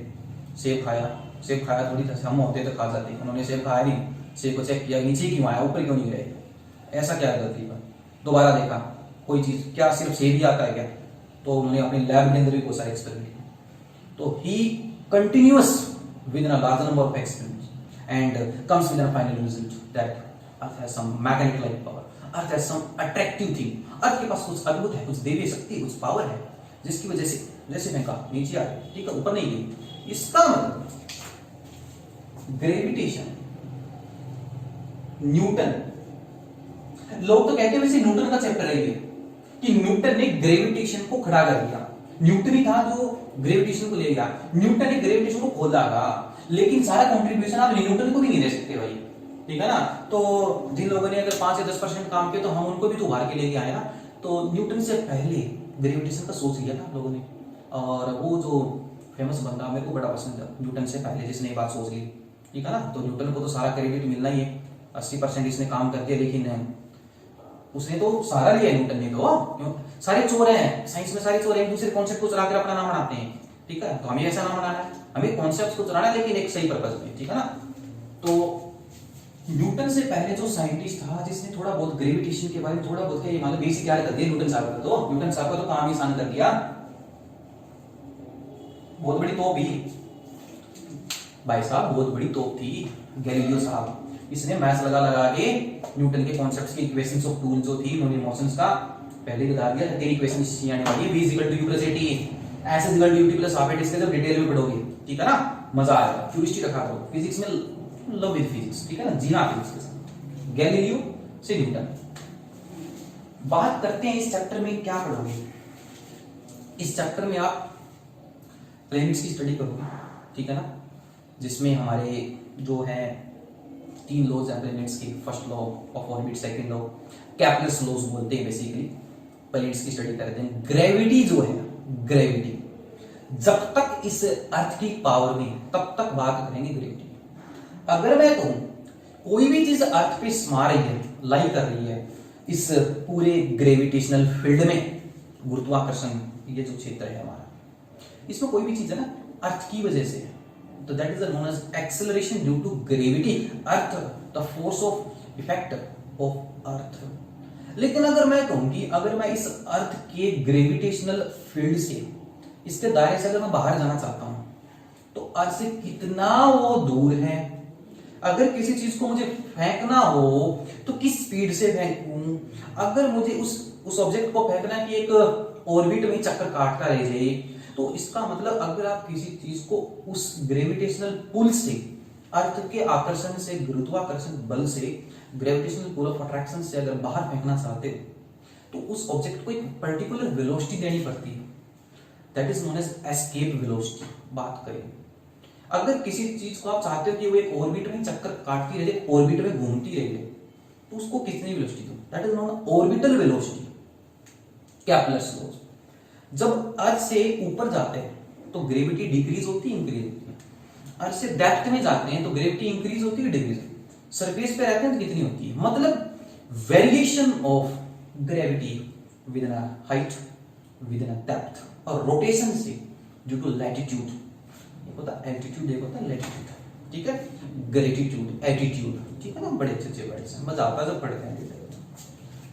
सेब खाया थोड़ी था, हम होते तो खा जाते, उन्होंने सेब खाया नहीं, सेब को चेक किया, नीचे क्यों आया, ऊपर क्यों नहीं गए, ऐसा क्या गलती पर, दोबारा देखा कोई चीज, क्या सिर्फ सेब ही आता है क्या, तो उन्होंने अपने लैब के अंदर भी बहुत सारे एक्सपेरिमेंट किए। तो he continuous with a large number of experiments and comes with a final result that earth has some magnetic like power, earth has some attractive thing, earth के पास कुछ अद्भुत है, कुछ देवी शक्ति, कुछ पावर है, जिसकी वजह से जैसे मैं कहा नीचे आ गई, ठीक है, ऊपर नहीं गई। इसका मतलब ग्रेविटेशन, न्यूटन, लोग तो कहते हैं वैसे न्यूटन का चैप्टर है ये, कि न्यूटन ने ग्रेविटेशन को खड़ा कर दिया, न्यूटन ही था जो ग्रेविटेशन को ले गया, न्यूटन ने ग्रेविटेशन को खोदा था, लेकिन सारा कंट्रीब्यूशन आप न्यूटन को भी नहीं दे सकते भाई, ठीक है ना। तो जिन लोगों ने अगर 5 या 10% काम किया तो हम उनको भी तो उभार के लेके आए ना। तो न्यूटन से पहले ग्रेविटेशन का सोच लिया था लोगों ने, और वो जो फेमस बंदा मेरे को बड़ा पसंद है न्यूटन से पहले जिसने ये बात सोच ली, ठीक है ना। तो न्यूटन को तो सारा क्रेडिट मिलना ही है, 80% इसने काम कर दिया, लेकिन उसने तो सारा लिया न्यूटन ने, तो सारे चोर हैं साइंस में, सारे चोर हैं, दूसरे कॉन्सेप्ट को चलाकर अपना नाम बनाते हैं, ठीक है। तो हमें ऐसा नाम बनाना है, हमें कॉन्सेप्ट को चलाना है, लेकिन एक सही पर्पज में, ठीक है ना। तो न्यूटन से पहले जो साइंटिस्ट था जिसने थोड़ा बहुत ग्रेविटेशन के बारे में थोड़ा बहुत ये मतलब बेसिक याद कर दिया, न्यूटन साहब का, तो न्यूटन साहब का तो काम ही आसान कर दिया, बहुत बड़ी तोप ही भाई साहब, बहुत बड़ी तोप थी गैलीलियो साहब। इसने मैथ्स लगा लगा के न्यूटन के कॉन्सेप्ट्स की इक्वेशंस ऑफ टूल जो थी नॉन मोशंस का पहले बता दिया था, तेरी इक्वेशन इससे आने वाली है, v = u + 80 ऐसे = ut + half इसके जब डिटेल में पढ़ोगे, ठीक है ना, मजा आएगा, क्यूरियोसिटी रखा करो, फिजिक्स में लव विद फिजिक्स, ठीक है ना, जीना फिजिक्स के साथ। गैलीलियो से न्यूटन, बात करते हैं इस चैप्टर में क्या पढ़ोगे। इस चैप्टर में आप प्लैनेट्स की स्टडी करोगे, ठीक है ना, जिसमें हमारे जो है 3 लॉज हैं प्लैनेट्स के, first law of orbit, second law, Kepler's laws बोलते हैं बेसिकली, प्लैनेट्स की स्टडी करते हैं। ग्रेविटी जो है, ग्रेविटी जब तक इस अर्थ की पावर में तब तक बात करेंगे ग्रेविटी। अगर मैं कहूं कोई भी चीज अर्थ पे स्मा रही है, लाई कर रही है इस पूरे ग्रेविटेशनल फील्ड में, गुरुत्वाकर्षण ये जो क्षेत्र है हमारा, इसमें कोई भी चीज है ना अर्थ की वजह से, तो that is known as acceleration due to gravity, earth, the force of effect of earth. लेकिन अगर मैं कहूं कि अगर मैं इस अर्थ के ग्रेविटेशनल फील्ड से, इसके दायरे से अगर मैं बाहर जाना चाहता हूं तो अर्थ से कितना वो दूर है, अगर किसी चीज को मुझे फेंकना हो तो किस स्पीड से फेंकूं, अगर मुझे उस ऑब्जेक्ट को फेंकना है कि एक ऑर्बिट में चक्कर काटता रह जाए, तो इसका मतलब अगर आप किसी चीज को उस ग्रेविटेशनल पुल से, अर्थ के आकर्षण से, गुरुत्वाकर्षण बल से, ग्रेविटेशनल पुल ऑफ अट्रैक्शन से अगर बाहर फेंकना चाहते हो तो उस ऑब्जेक्ट को एक पर्टिकुलर वेलोसिटी देनी पड़ती है, that is known as escape velocity. बात करें अगर किसी चीज को आप चाहते हो कि वो एक ऑर्बिट में चक्कर काटती रहे, ऑर्बिट में घूमती रहे, तो उसको कितनी वेलोसिटी दो, that is known orbital velocity, Kepler's law. जब अर्थ से ऊपर जाते हैं तो ग्रेविटी डिक्रीज होती है, इंक्रीज होती है। अर्थ से डेप्थ में जाते हैं तो ग्रेविटी इंक्रीज होती है, डिक्रीज। सरफेस पे रहते हैं तो कितनी होती है, मतलब variation of gravity with in height, with in depth, और रोटेशन से ड्यू टू लैटिट्यूड, एक होता है एल्टीट्यूड, एक होता है लैटिट्यूड, ठीक है, ग्रेटिट्यूड, एटीट्यूड, ठीक है ना, बड़े अच्छे अच्छे वर्ड्स हैं, मजा आता है जब पढ़ते हैं।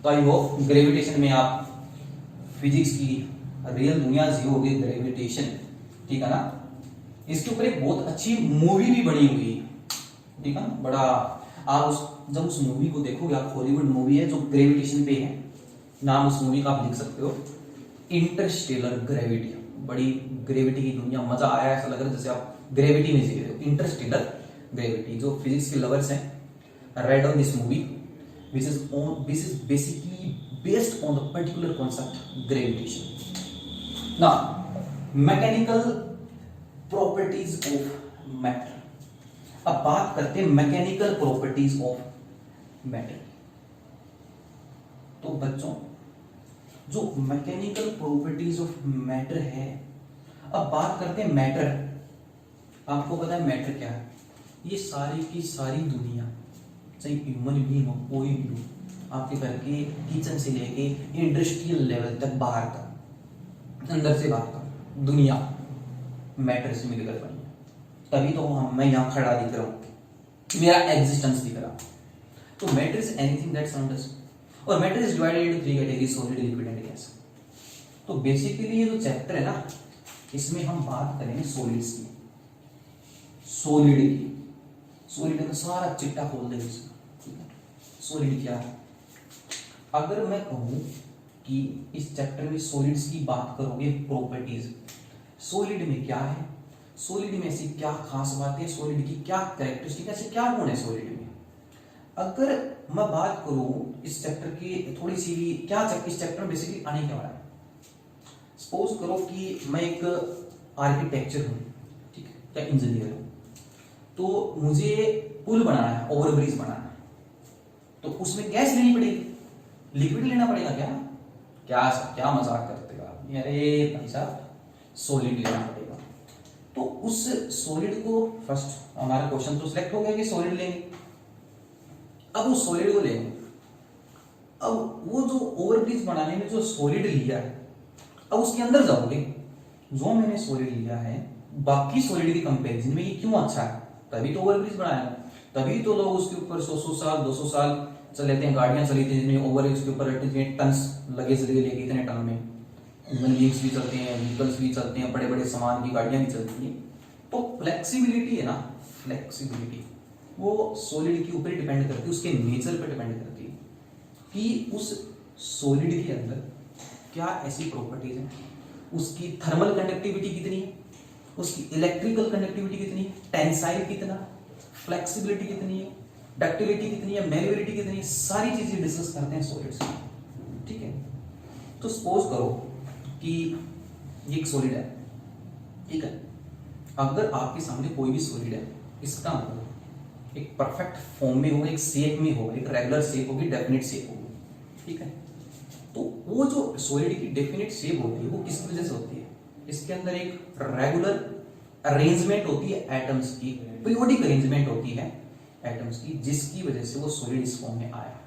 तो आई होप ग्रेविटेशन में आप फिजिक्स की रियल दुनिया जियोगे, ग्रेविटेशन, ठीक है ना। इसके ऊपर एक बहुत अच्छी मूवी भी बनी हुई है, ठीक है ना, बड़ा आप जब उस मूवी को देखोगे, आप हॉलीवुड मूवी है जो ग्रेविटेशन पे है, नाम उस मूवी का आप लिख सकते हो, इंटरस्टेलर ग्रेविटी। बड़ी ग्रेविटी की दुनिया, मजा आया, ऐसा लग रहा है जैसे आप ग्रेविटी में जी रहे हो। इंटरस्टेलर ग्रेविटी, जो फिजिक्स के लवर्स हैं, red on this movie which is basically based on the particular concept gravitation. Now, mechanical properties of matter. अब बात करते हैं मैकेनिकल प्रॉपर्टीज ऑफ मैटर। तो बच्चों, जो मैकेनिकल प्रॉपर्टीज ऑफ मैटर है, अब बात करते हैं मैटर। आपको पता है मैटर क्या है? ये सारी की सारी दुनिया, चाहे ह्यूमन बीइंग हो, कोई भी हो, आपके घर के किचन से लेके इंडस्ट्रियल लेवल तक, बाहर तक, अंदर से बाहर तक, दुनिया मैटर से मिलकर बनी है। तभी तो मैं यहाँ खड़ा दिख रहा हूँ, मेरा एग्जिस्टेंस दिख रहा। तो matter is anything that surrounds us, और matter is divided into three categories, solid, liquid and gas. तो बेसिकली ये जो चैप्टर है ना, इसमें हम बात करेंगे सॉलिड्स की, सॉलिड की। सॉलिड का सारा चिट्टा खोल देंगे इसका, ठीक है। सॉलिड क्या है? अगर मैं कहूं कि इस चैप्टर में सॉलिड्स की बात करोगे, प्रॉपर्टीज, सॉलिड में क्या है, सॉलिड में ऐसी क्या खास बात है, सॉलिड की क्या कैरेक्टरिस्टिक, ऐसे क्या गुण है सॉलिड में। अगर मैं बात करूं इस चैप्टर की थोड़ी सी भी, क्या इस चैप्टर में बेसिकली आने के वाला है। सपोज करो कि मैं एक आर्किटेक्चर हूं, ठीक है, या इंजीनियर हूं, तो मुझे पुल बनाना है, ओवरब्रिज बनाना है, तो उसमें गैस लेनी पड़ेगी, लिक्विड लेना पड़ेगा क्या? क्या मजाक करते हो आप? अरे भाई साहब, सॉलिड लेना पड़ेगा। तो उस सॉलिड को फर्स्ट हमारा क्वेश्चन तो सिलेक्ट हो गया कि सॉलिड लेंगे। अब उस सॉलिड को लेंगे, अब वो जो ओवरब्रिज बनाने में जो सॉलिड लिया है, अब उसके अंदर जाओगे, जो मैंने सॉलिड लिया है बाकी सॉलिड के कंपैरिजन में ये क्यों अच्छा है, तभी तो ओवरब्रिज बनाया, तभी तो लोग उसके ऊपर 100 साल 200 साल चल लेते हैं, गाड़ियां चली थी जिनमें ओवरब्रिज के ऊपर इतने टन्स लगेज लेके, इतने टन में ह्यूमन बीइंग्स भी चलते हैं, व्हीकल्स भी चलते हैं, बड़े बड़े सामान की गाड़ियां भी चलती हैं। तो फ्लेक्सिबिलिटी है ना, फ्लेक्सिबिलिटी वो सॉलिड के ऊपर डिपेंड करती है, उसके नेचर पर डिपेंड करती है कि उस सॉलिड के अंदर क्या ऐसी प्रॉपर्टीज हैं, उसकी थर्मल कंडक्टिविटी कितनी है, उसकी इलेक्ट्रिकल कंडक्टिविटी कितनी है, टेंसाइल कितना, फ्लेक्सिबिलिटी कितनी है, डक्टिलिटी कितनी है, मेलिबिलिटी कितनी है, सारी चीजें डिस्कस करते हैं सॉलिड्स में, ठीक है। तो सपोज करो कि ये एक सॉलिड है, ठीक है। अगर आपके सामने कोई भी सॉलिड है, इसका मतलब एक परफेक्ट फॉर्म में होगा, एक शेप में होगा, एक रेगुलर शेप होगी, डेफिनेट शेप होगी, ठीक है। तो वो जो सॉलिड की डेफिनेट शेप होती है वो किस वजह से होती है? इसके अंदर एक रेगुलर अरेंजमेंट होती है एटम्स की, पीरियोडिक अरेंजमेंट होती है एटम्स की, जिसकी वजह से वो सॉलिड इस फॉर्म में आया।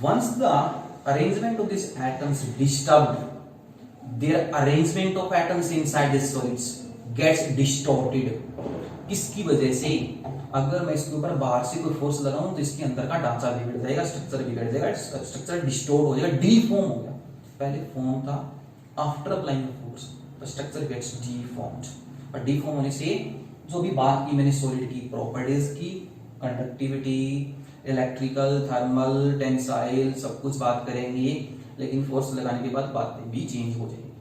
Once the arrangement of this atoms disturbed, their arrangement of atoms inside this solids gets distorted. किसकी वजह से? अगर मैं इसके ऊपर बाहर से कोई फोर्स लगाऊं तो इसके अंदर का ढांचा बिगड़ जाएगा, स्ट्रक्चर बिगड़ जाएगा, स्ट्रक्चर डिस्टॉर्ट हो जाएगा, डीफॉर्म हो गया। पहले फॉर्म था, after applying force the structure gets deformed. और डीफॉर्म होने से जो भी बात की मैंने सॉलिड की प्रॉपर्टीज की, कंडक्टिविटी, इलेक्ट्रिकल, थर्मल, टेंसाइल, सब कुछ बात करेंगे, लेकिन फोर्स लगाने के बाद बातें भी चेंज हो जाएगी।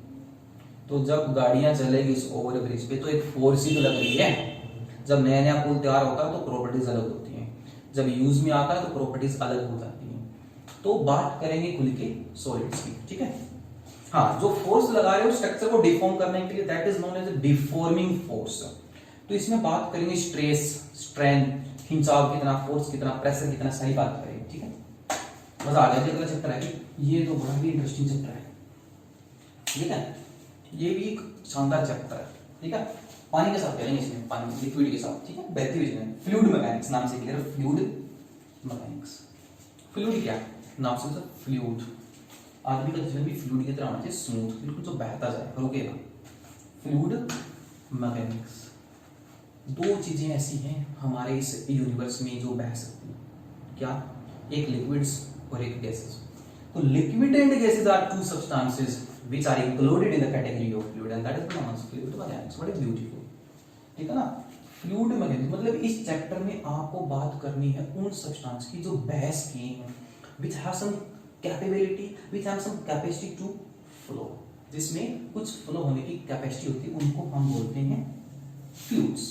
तो जब गाड़ियां चलेगी इस ओवर ब्रिज पे तो एक फोर्स ही तो लग रही है। जब नया नया पुल तैयार होता है तो प्रॉपर्टीज अलग होती हैं, जब यूज में आता है तो प्रॉपर्टीज अलग हो जाती हैं। तो बात करेंगे खुल के सॉलिड्स की, ठीक है। हाँ, जो फोर्स लगा रहे हो स्ट्रक्चर को डिफॉर्म करने के लिए, that is known as deforming force. तो इसमें बात करेंगे स्ट्रेस, स्ट्रेन, खिंचाव कितना, फोर्स कितना, प्रेशर कितना, सारी बात करेंगे, ठीक है। मजा आ गया? अगला चैप्टर है, ये तो बड़ा ही इंटरेस्टिंग चैप्टर है, ठीक है। ये भी एक शानदार चैप्टर है, ठीक है। पानी के साथ करेंगे इसमें, पानी लिक्विड के साथ, ठीक है। बहती हुई चीजें, फ्लूइड मैकेनिक्स नाम से क्लियर, फ्लूइड मैकेनिक्स। फ्लूइड क्या नाम से? फ्लूइड आदमी का जीवन भी फ्लूइड की तरह होना चाहिए, स्मूथ, बिल्कुल जो बहता जाए, रुकेगा। Fluid mechanics. दो चीजें ऐसी हैं हमारे इस यूनिवर्स में जो बह सकती हैं, क्या? एक लिक्विड्स और एक गैसेस। तो liquid and gases are two substances which are included in the category of fluid and that is known as fluid mechanics. What is beautiful, ठीक है ना। फ्लूइड मैकेनिक्स मतलब इस चैप्टर में आपको बात करनी है उन सब्सटेंस की जो बहस की हैं, which have some capability, which have some capacity to flow, जिसमें कुछ फ्लो होने की कैपेसिटी होती है, उनको हम बोलते हैं फ्लूइड्स।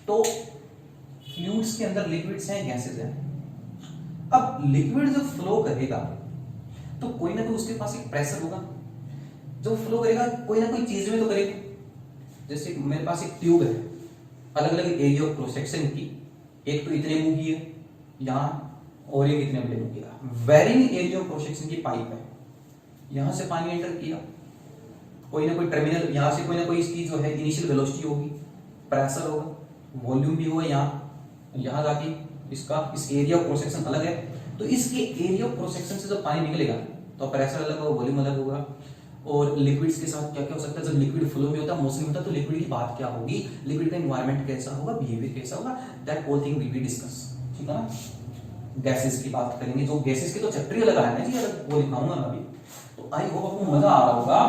तो फ्लूइड्स के अंदर लिक्विड्स हैं, गैसेस हैं। अब लिक्विड जब फ्लो करेगा तो कोई ना कोई उसके पास एक प्रेशर होगा, जो फ्लो करेगा कोई ना कोई चीज में तो करेगा। जैसे मेरे पास एक ट्यूब है, अलग अलग एरिया ऑफ क्रॉस सेक्शन की, एक तो इतने मुंह की है यहाँ और एक इतने बड़े मुंह की है, varying area of cross section की पाइप है, यहां से पानी एंटर किया, कोई ना कोई टर्मिनल, यहां से कोई ना कोई इसकी जो है इनिशियल वेलोसिटी होगी, प्रेशर होगा, वॉल्यूम भी होगा, यहाँ जाके इसका इस एरिया ऑफ क्रॉस सेक्शन अलग है, तो इसके एरिया ऑफ क्रॉस सेक्शन से जब पानी निकलेगा तो प्रेशर अलग होगा, वॉल्यूम अलग होगा। और लिक्विड्स के साथ क्या क्या हो सकता है? जब लिक्विड फ्लो में होता है, मोशन में होता है, तो लिक्विड की बात क्या होगी, लिक्विड का एनवायरनमेंट कैसा होगा, बिहेवियर कैसा होगा, that whole thing will be discuss, ठीक है ना। गैसेस की बात करेंगे, जो गैसेस के तो चैप्टर ही लगा है ना जी, अलग वो दिखाऊंगा मैं अभी। तो आई होप आपको मजा आ रहा होगा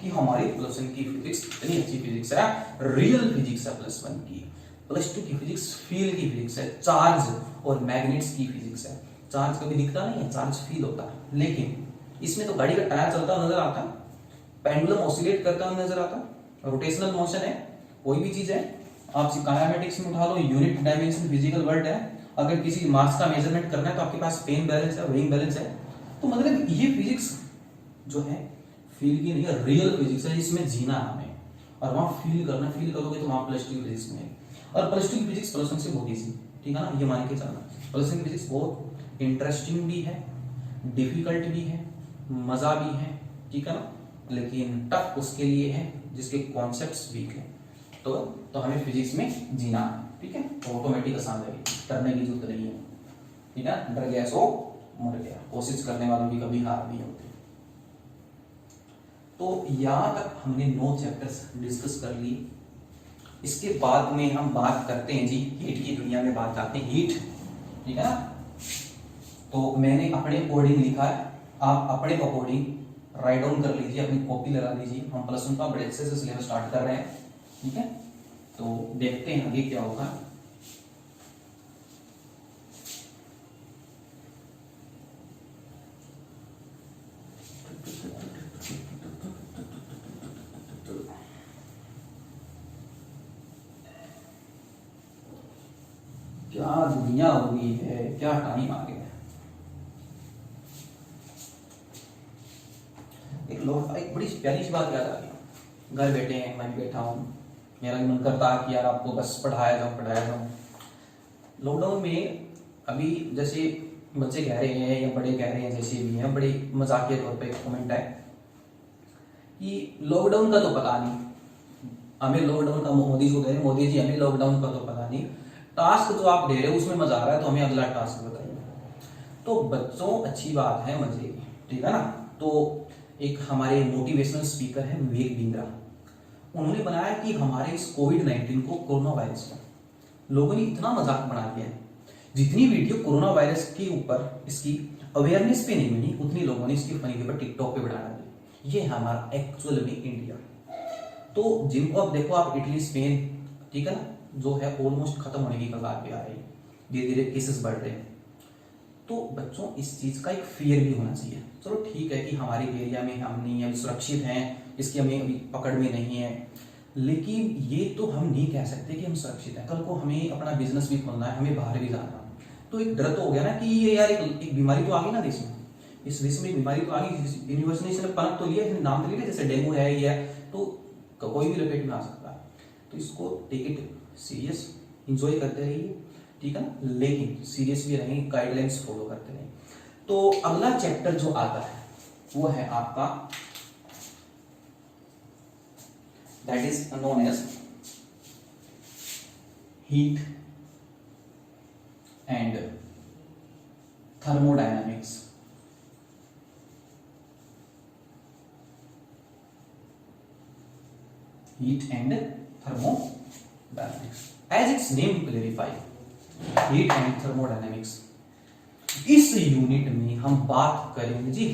कि हमारी प्लस 1 की फिजिक्स इतनी अच्छी फिजिक्स है, रियल फिजिक्स है प्लस 1 की। प्लस 2 की फिजिक्स फील की फिजिक्स है, चार्ज और मैग्नेट्स की फिजिक्स है। चार्ज कभी दिखता नहीं है, चार्ज फील होता है, लेकिन इसमें तो गाड़ी का टायर चलता हुआ नजर आता है, पेंडुलम ऑसिलेट करता हुआ नजर आता है, रोटेशनल मोशन है, कोई भी चीज है आप काइनेमेटिक्स में उठा लो, यूनिट डायमेंशन फिजिकल वर्ल्ड है, अगर किसी मास का मेजरमेंट करना है तो आपके पास पेन बैलेंस है, वेइंग बैलेंस है। तो मतलब ये फिजिक्स जो है फील की नहीं है, रियल फिजिक्स है, इसमें जीना है हमें, और वहां फील करना, फील करोगे तो वहां प्लस 2 की फिजिक्स में। और प्लस 2 की फिजिक्स प्लस 1 से बहुत ईजी, ठीक है ना, ये मान के चलना। प्लस 1 की फिजिक्स बहुत इंटरेस्टिंग भी है, डिफिकल्ट भी है, मजा भी है, ठीक है ना, लेकिन टफ उसके लिए है जिसके कॉन्सेप्ट्स वीक है। तो हमें फिजिक्स में जीना है, ठीक है, ऑटोमेटिक आसान लगेगी, डरने की जरूरत नहीं है, ठीक है। डर गया सो मर गया, कोशिश करने वालों की कभी हार नहीं होती। तो यहां तक हमने 9 चैप्टर्स डिस्कस कर ली। इसके बाद में हम बात करते हैं जी हीट की दुनिया में बात करते हैं, हीट, ठीक है ना। तो मैंने अपने अकॉर्डिंग लिखा है, आप अपने अकॉर्डिंग राइट डाउन कर लीजिए, अपनी कॉपी लगा लीजिए। हम प्लस 1 का बड़े अच्छे से सिलेबस स्टार्ट कर रहे हैं, ठीक है। तो देखते हैं आगे क्या होगा। क्या दुनिया हो गई है, क्या टाइम आ गया है। एक बड़ी प्यारी सी बात याद आ गई, घर बैठे हैं, मैं भी बैठा हूँ, मेरा मन करता है कि यार आपको बस पढ़ाया जाऊँ। लॉकडाउन में अभी जैसे बच्चे कह रहे हैं या बड़े कह रहे हैं, जैसे भी हैं, बड़े मजाकिया तौर पे कमेंट है कि लॉकडाउन का तो पता नहीं हमें, लॉकडाउन का मोदी को कह रहे, मोदी जी हमें लॉकडाउन का तो पता नहीं, टास्क जो आप दे रहे हो उसमें मजा आ रहा है तो हमें अगला टास्क बताइए। तो बच्चों अच्छी बात है, मजे की, ठीक है ना। तो एक हमारे मोटिवेशनल स्पीकर है विवेक बिंद्रा, उन्होंने बनाया कि हमारे इस कोविड-19 को, कोरोना वायरस को लोगों ने इतना मजाक बना दिया है। जितनी वीडियो कोरोना वायरस के ऊपर इसकी अवेयरनेस पे नहीं बनी, उतनी लोगों ने इसकी फनी वीडियो टिकटॉक पे बढ़ा दी। ये हमारा एक्चुअल में इंडिया। तो जिनको आप देखो, आप इटली, स्पेन, ठीक है ना, जो है ऑलमोस्ट खत्म होने की कगार पे आ रही है, धीरे धीरे केसेस बढ़ रहे हैं। तो बच्चों इस चीज का एक फियर भी होना चाहिए। चलो ठीक है कि हमारे एरिया में हम नहीं है, सुरक्षित हैं, इसकी हमें अभी पकड़ में नहीं है, लेकिन ये तो हम नहीं कह सकते कि हम सुरक्षित हैं। कल को हमें अपना बिजनेस भी खोलना है, हमें बाहर भी जाना है, तो एक डर तो हो गया ना कि ये यार एक बीमारी तो आ गई ना देश में, इस देश में बीमारी तो आ गई। यूनिवर्सिटी ने पनप तो लिया, नाम तो लिया, जैसे डेंगू है, ये है, तो कोई भी लपेट में आ सकता है। तो इसको टेक इट सीरियस, इंजॉय करते रहिए, ठीक है ना, लेकिन सीरियस भी रहें, गाइडलाइंस फॉलो करते रहें। तो अगला चैप्टर जो आता है वो है आपका, that is known as heat and thermodynamics. Heat and thermodynamics, as its name clarify, heat and thermodynamics. इस यूनिट में हम बात करेंगे जी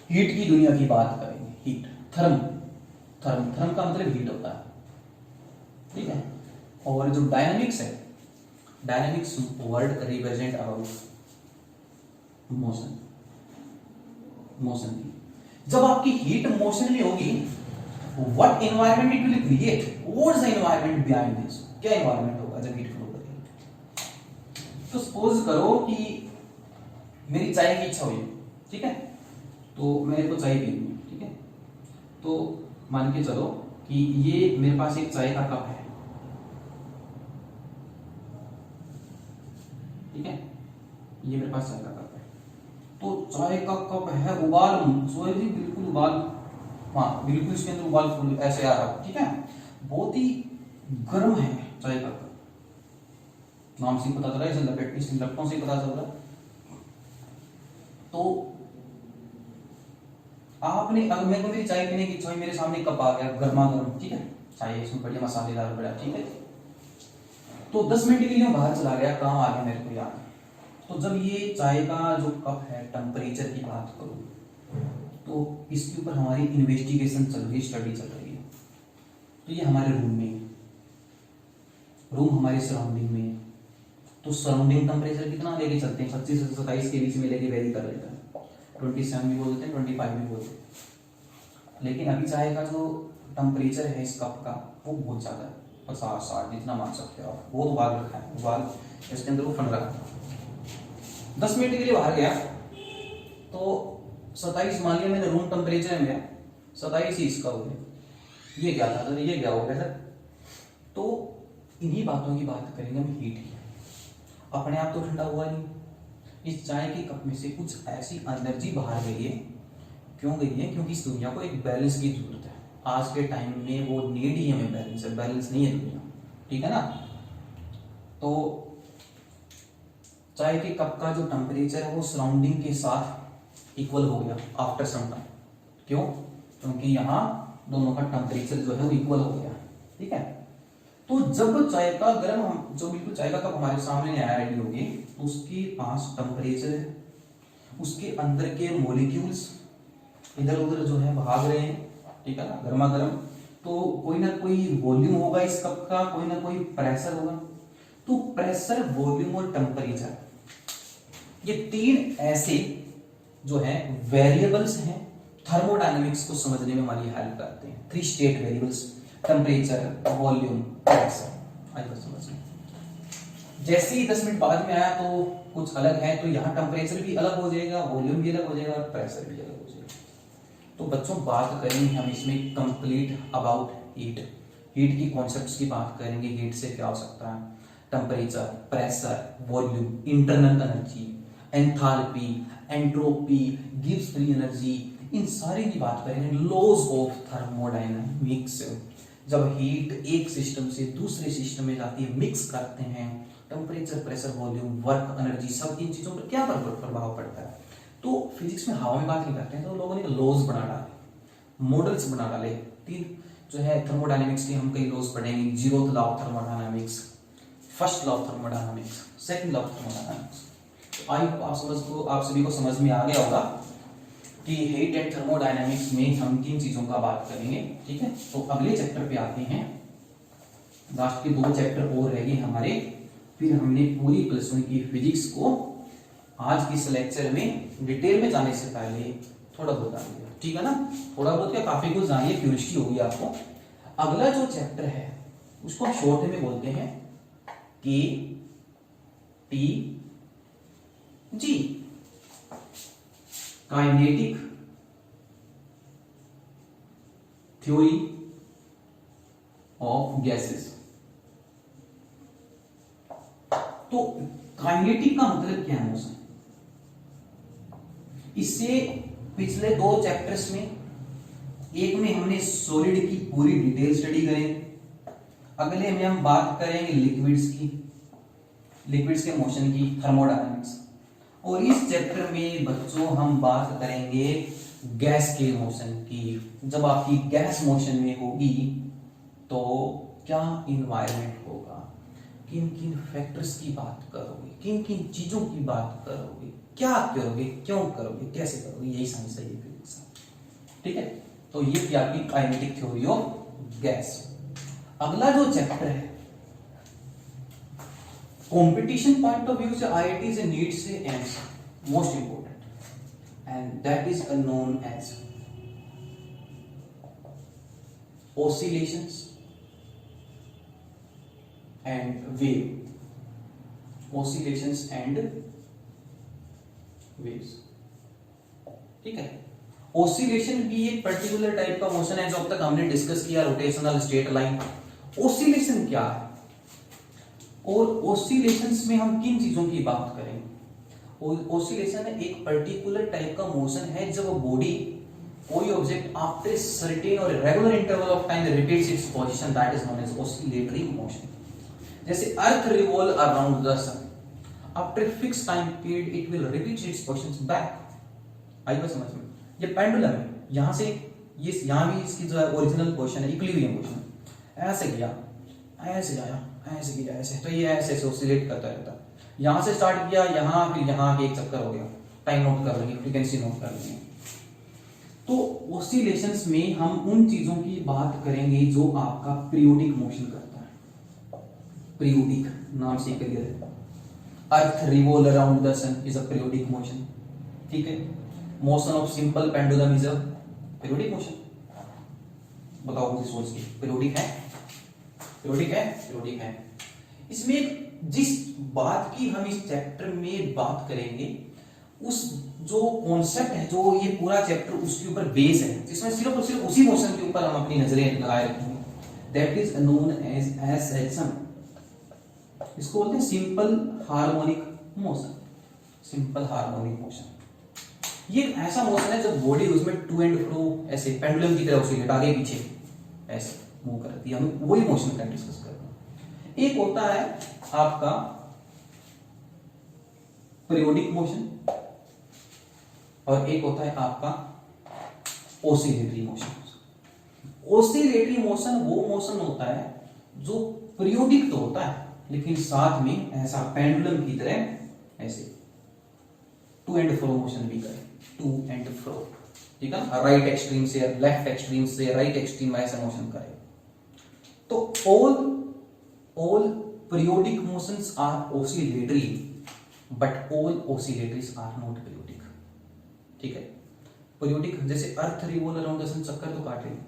हीट की दुनिया की बात करेंगे। हीट, थर्म का मतलब हीट होता है, ठीक है। और जो डायनामिक्स है, dynamics word represent about motion की। जब आपकी हीट मोशन में होगी, what environment it will create, what is the environment behind this, क्या एनवायरनमेंट होगा जब हीट फ्लो करेगी। तो सपोज करो कि मेरी चाय की इच्छा हुई, ठीक है, तो मेरे को चाय पीनी है, ठीक है। तो मान के चलो कि ये मेरे पास एक चाय का कप है, ठीक है, ये मेरे पास चाय का कप है। तो चाय का कप है, उबाल, बिल्कुल उबाल, हाँ बिल्कुल इसके अंदर उबाल फूल ऐसे आ रहा, ठीक है, बहुत ही गर्म है चाय का कप, नाम से पता चल रहा है, इसे लपेट, इस लपटों से पता चल रहा है। तो आपने, अगर मेरे को मेरी चाय पीने की इच्छा हुई, मेरे सामने कप आ गया गर्मा गर्म, ठीक है, चाय इसमें बढ़िया मसालेदार बड़ा, ठीक है। तो 10 मिनट के लिए बाहर चला गया, काम आ गया मेरे को याद। तो जब ये चाय का जो कप है, टेम्परेचर की बात करूं, तो इसके ऊपर हमारी इन्वेस्टिगेशन चल रही है, स्टडी चल रही है। तो ये हमारे रूम में है, रूम हमारी सराउंडिंग में है। तो सराउंडिंग टेम्परेचर कितना लेके चलते हैं, 25 से 27 के बीच में लेके वेरी कर लेता है, 27 भी बोलते हैं, 25 भी बोलते हैं। लेकिन अभी चाय का जो टेम्परेचर है इस कप का, वो बहुत ज्यादा है, 50-60 जितना मान सकते हो आप, बहुत उबाल रखा है, उबाल इसके अंदर वो फन रखा है। 10 मिनट के लिए बाहर गया, तो 27 मान लिया मैंने, रूम टेम्परेचर में 27 ही इसका हो गया, ये क्या था, ये क्या हो गया सर। तो इन्हीं बातों की बात करेंगे हम, हीट की। अपने आप तो ठंडा हुआ नहीं, इस चाय के कप में से कुछ ऐसी एनर्जी बाहर गई है। क्यों गई है? क्योंकि इस दुनिया को एक बैलेंस की जरूरत है। आज के टाइम में वो नीड ही हमें बैलेंस है, बैलेंस नहीं है दुनिया, ठीक है ना। तो चाय के कप का जो टेम्परेचर है वो सराउंडिंग के साथ इक्वल हो गया आफ्टर सम टाइम। क्यों? क्योंकि यहाँ दोनों का टेम्परेचर जो है वो इक्वल हो गया, ठीक है। तो जब चाय का गर्म, जो बिल्कुल चाय का कप हमारे सामने आया रेडी होगी, तो उसके पास टेम्परेचर है, उसके अंदर के मॉलिक्यूल्स इधर उधर जो है भाग रहे हैं, ठीक है ना, गर्मा गर्म। तो कोई ना कोई वॉल्यूम होगा इस कप का, कोई ना कोई प्रेशर होगा। तो प्रेशर, वॉल्यूम और टेम्परेचर, ये तीन ऐसे जो है वेरिएबल्स हैं, थर्मोडायनेमिक्स को समझने में हमारी हेल्प करते हैं। 3 state variables, temperature, volume, pressure. आई बात समझ में? जैसे ही 10 मिनट बाद में आया तो कुछ अलग है, तो यहाँ टेम्परेचर भी अलग हो जाएगा, वॉल्यूम भी अलग हो जाएगा, प्रेशर भी अलग हो जाएगा। तो बच्चों बात करेंगे हम इसमें कंप्लीट अबाउट हीट। हीट की कॉन्सेप्ट्स की बात करेंगे, हीट से क्या हो सकता है, temperature, pressure, volume, internal energy, enthalpy, entropy, गिव्स फ्री एनर्जी, इन सारे की बात करेंगे। लॉज ऑफ थर्मोडायनामिक्स, जब हीट एक सिस्टम से दूसरे सिस्टम में जाती है, मिक्स करते हैं, temperature, pressure, volume, work, energy, सब इन चीजों पर क्या प्रभाव पड़ता है। तो फिजिक्स में हवा में बात नहीं करते हैं, तो लोगों ने लॉज बना डाले, मॉडल्स बना डाले, 3 जो है थर्मोडायनेमिक्स के हम कई लॉज पढ़ेंगे, zeroth law of thermodynamics, first law of thermodynamics, second law of thermodynamics. I hope आप सभी को समझ में आ गया होगा कि हीट एंड थर्मोडायनेमिक्स में हम किन चीजों का बात करेंगे। ठीक है, तो अगले चैप्टर पे आते हैं। लास्ट के 2 चैप्टर और रहेंगे हमारे, फिर हमने पूरी +1 की फिजिक्स को आज की इस लेक्चर में डिटेल में जाने से पहले थोड़ा बहुत जान लिया। ठीक है ना, थोड़ा बहुत क्या काफी कुछ जानिए, क्यूरियोसिटी होगी आपको। अगला जो चैप्टर है उसको हम शॉर्ट में बोलते हैं के T G, kinetic theory of gases. तो काइनेटिक का मतलब क्या है मोशन? इससे पिछले 2 चैप्टर्स में, एक में हमने सॉलिड की पूरी डिटेल स्टडी करेंगे, अगले में हम बात करेंगे लिक्विड्स की, लिक्विड्स के मोशन की, थर्मोडायनेमिक्स। और इस चैप्टर में बच्चों हम बात करेंगे गैस के मोशन की। जब आपकी गैस मोशन में होगी तो क्या इन्वायरमेंट होगा, किन किन फैक्टर्स की बात करोगे, किन किन चीजों की बात करोगे, क्या करोगे, क्यों करोगे, कैसे करोगे, यही समझ है फिजिक्स। ठीक है, तो ये थी आपकी काइनेटिक थ्योरी ऑफ गैस। अगला जो चैप्टर है कंपटीशन पॉइंट ऑफ व्यू से, आईआईटी से, नीट से, AIIMS, most important, and that is known as oscillations and wave, oscillations and waves। ठीक है, oscillation भी एक पर्टिकुलर टाइप का मोशन है जो अब तक हमने डिस्कस किया, रोटेशनल, स्ट्रेट लाइन। oscillation क्या है और oscillations में हम किन चीजों की बात करेंगे? oscillation एक पर्टिकुलर टाइप का मोशन है जब बॉडी, कोई ऑब्जेक्ट आफ्टर सर्टेन और regular interval of time repeats its position, that is known as oscillatory motion. जैसे earth revolve around the sun, after fix time period it will repeat its position back. आई बात समझ में? ये pendulum है, यहां से ये यहां भी इसकी जो है ओरिजिनल पोजीशन है इक्विलिब्रियम पोजीशन, ऐसे गया, ऐसे आया, ऐसे गया, ऐसे, तो ये ऐसे ऑसिलेट करता रहता है। यहां से स्टार्ट किया, यहां, फिर यहां के एक चक्कर हो गया। टाइम नोट कर लेंगे, फ्रीक्वेंसी नोट कर लेंगे। तो ऑसिलेशंस में हम उन चीजों की बात करेंगे जो आपका पीरियोडिक मोशन करता है। पीरियोडिक नाम से क्लियर है। Earth revolve around the sun is a periodic motion. ठीक है, motion of simple pendulum is a periodic motion. बताओ मुझे सोच के, पीरियोडिक है? पीरियोडिक है? पीरियोडिक है। इसमें जिस बात की हम इस चैप्टर में बात करेंगे, उस जो कॉन्सेप्ट है, जो ये पूरा चैप्टर उसके ऊपर बेस है, जिसमें सिर्फ और सिर्फ उसी मोशन के ऊपर हम अपनी नजरें लगाए रखेंगे, that is known as SHM. इसको बोलते हैं simple harmonic motion. Simple harmonic motion ये ऐसा मोशन है जब बॉडी उसमें टू एंड फ्रो ऐसे पेंडुलम की तरह ऑसिलेट, आगे पीछे ऐसे मूव करती है। हम वही मोशन का डिस्कस करते हैं। एक होता है आपका पीरियोडिक मोशन और एक होता है आपका ओसिलेटरी मोशन। ओसिलेटरी मोशन वो मोशन होता है जो पीरियोडिक तो होता है, लेकिन साथ में ऐसा पेंडुलम की तरह ऐसे टू एंड फ्रो मोशन भी करे, टू एंड फ्रो। ठीक है, राइट एक्सट्रीम से लेफ्ट एक्सट्रीम से राइट एक्सट्रीम में ऐसा मोशन करे। तो all periodic motions are oscillatory, but all oscillatories are not periodic. ठीक है, पीरियोडिक जैसे earth revolve around the sun, चक्कर तो काट रही है,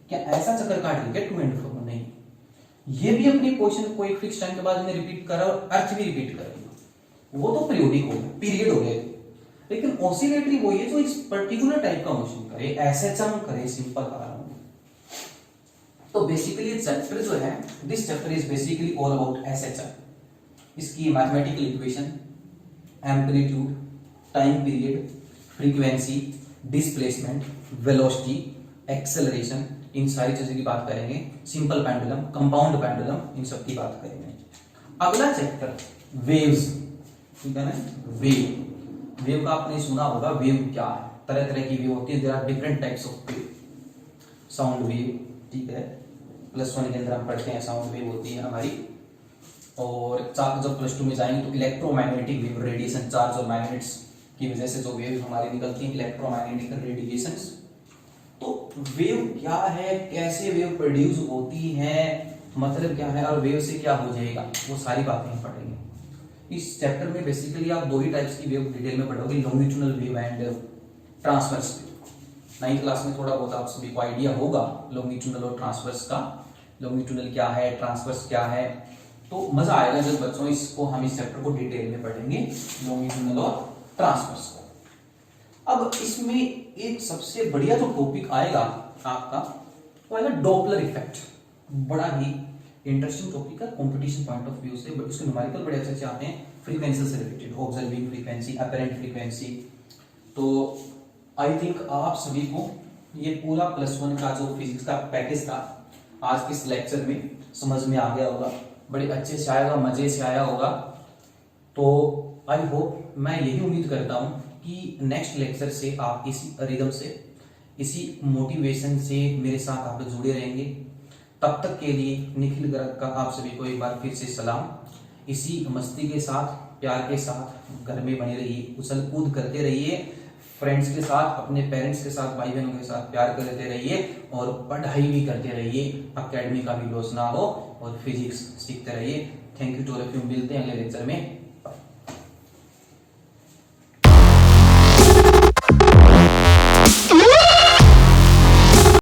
क्या ऐसा चक्कर काट रही है टू एंड फ्रो? नहीं, ये भी अपनी पोजीशन को एक फिक्स टाइम के बाद में रिपीट कर रहा है और अर्थ भी रिपीट कर रही है, वो तो पीरियोडिक हो गया, पीरियड हो गया। लेकिन ऑसिलेटरी वो है जो इस पर्टिकुलर टाइप का मोशन करे, एसएचएम करे, सिंपल हार्मोनिक। तो बेसिकली चैप्टर जो है, this chapter is basically all about SHM. इसकी mathematical equation, amplitude, time period, frequency, displacement, velocity, acceleration, इन सारी चीजों की बात करेंगे। सिंपल पेंडुलम, कंपाउंड पेंडुलम, इन सब की बात करेंगे। अगला चैप्टर वेव्स। ठीक है ना, वेव। वेव का आपने सुना होगा, वेव क्या है? तरह तरह की वेव होती है, there are different types of wave. Sound wave, ठीक है, +1 के अंदर हम पढ़ते हैं साउंड वेव होती है हमारी, और जब +2 में जाएंगे तो इलेक्ट्रोमैग्नेटिक वेव, रेडिएशन चार्ज और मैग्नेट्स की वजह से जो वेव हमारी निकलती है, इलेक्ट्रोमैग्नेटिक रेडिएशंस। तो वेव क्या है, कैसे वेव प्रोड्यूस होती है, मतलब क्या है, और वेव से क्या हो जाएगा, वो सारी बातें हम पढ़ेंगे इस चैप्टर में। बेसिकली आप दो ही टाइप्स की वेव डिटेल में पढ़ोगे, longitudinal wave and transverse wave. 9th class में थोड़ा बहुत आप सभी को आइडिया होगा लॉन्गिट्यूडनल और ट्रांसवर्स का, लॉन्गिट्यूडनल क्या है, ट्रांसवर्स क्या है। तो मजा आएगा जब बच्चों इसको हम इस चैप्टर को डिटेल में पढ़ेंगे, लॉन्गिट्यूडनल और ट्रांसवर्स को। अब इसमें एक सबसे बढ़िया जो टॉपिक आएगा आपका, वो आएगा डॉपलर इफेक्ट। बड़ा ही इंटरेस्टिंग टॉपिक है कंपटीशन पॉइंट ऑफ व्यू से, बट उसके न्यूमेरिकल बड़े अच्छे आते हैं, फ्रीक्वेंसी से related, observing frequency, apparent frequency. तो आई थिंक आप सभी को ये पूरा +1 का जो फिजिक्स का पैकेज था आज के इस लेक्चर में समझ में आ गया होगा, बड़े अच्छे से आएगा, मजे से आया होगा। तो आई होप, मैं यही उम्मीद करता हूँ कि नेक्स्ट लेक्चर से आप इसी रिदम से, इसी मोटिवेशन से मेरे साथ आप जुड़े रहेंगे। तब तक के लिए निखिल गर्ग का आप सभी को एक बार फिर से सलाम। इसी मस्ती के साथ, प्यार के साथ घर में बने रहिए, उछल कूद करते रहिए, फ्रेंड्स के साथ, अपने पेरेंट्स के साथ, भाई बहनों के साथ प्यार करते रहिए, और पढ़ाई भी करते रहिए, एकेडमी का भी लॉस ना हो, और फिजिक्स सीखते रहिए। Thank you to all of you, मिलते हैं अगले लेक्चर में।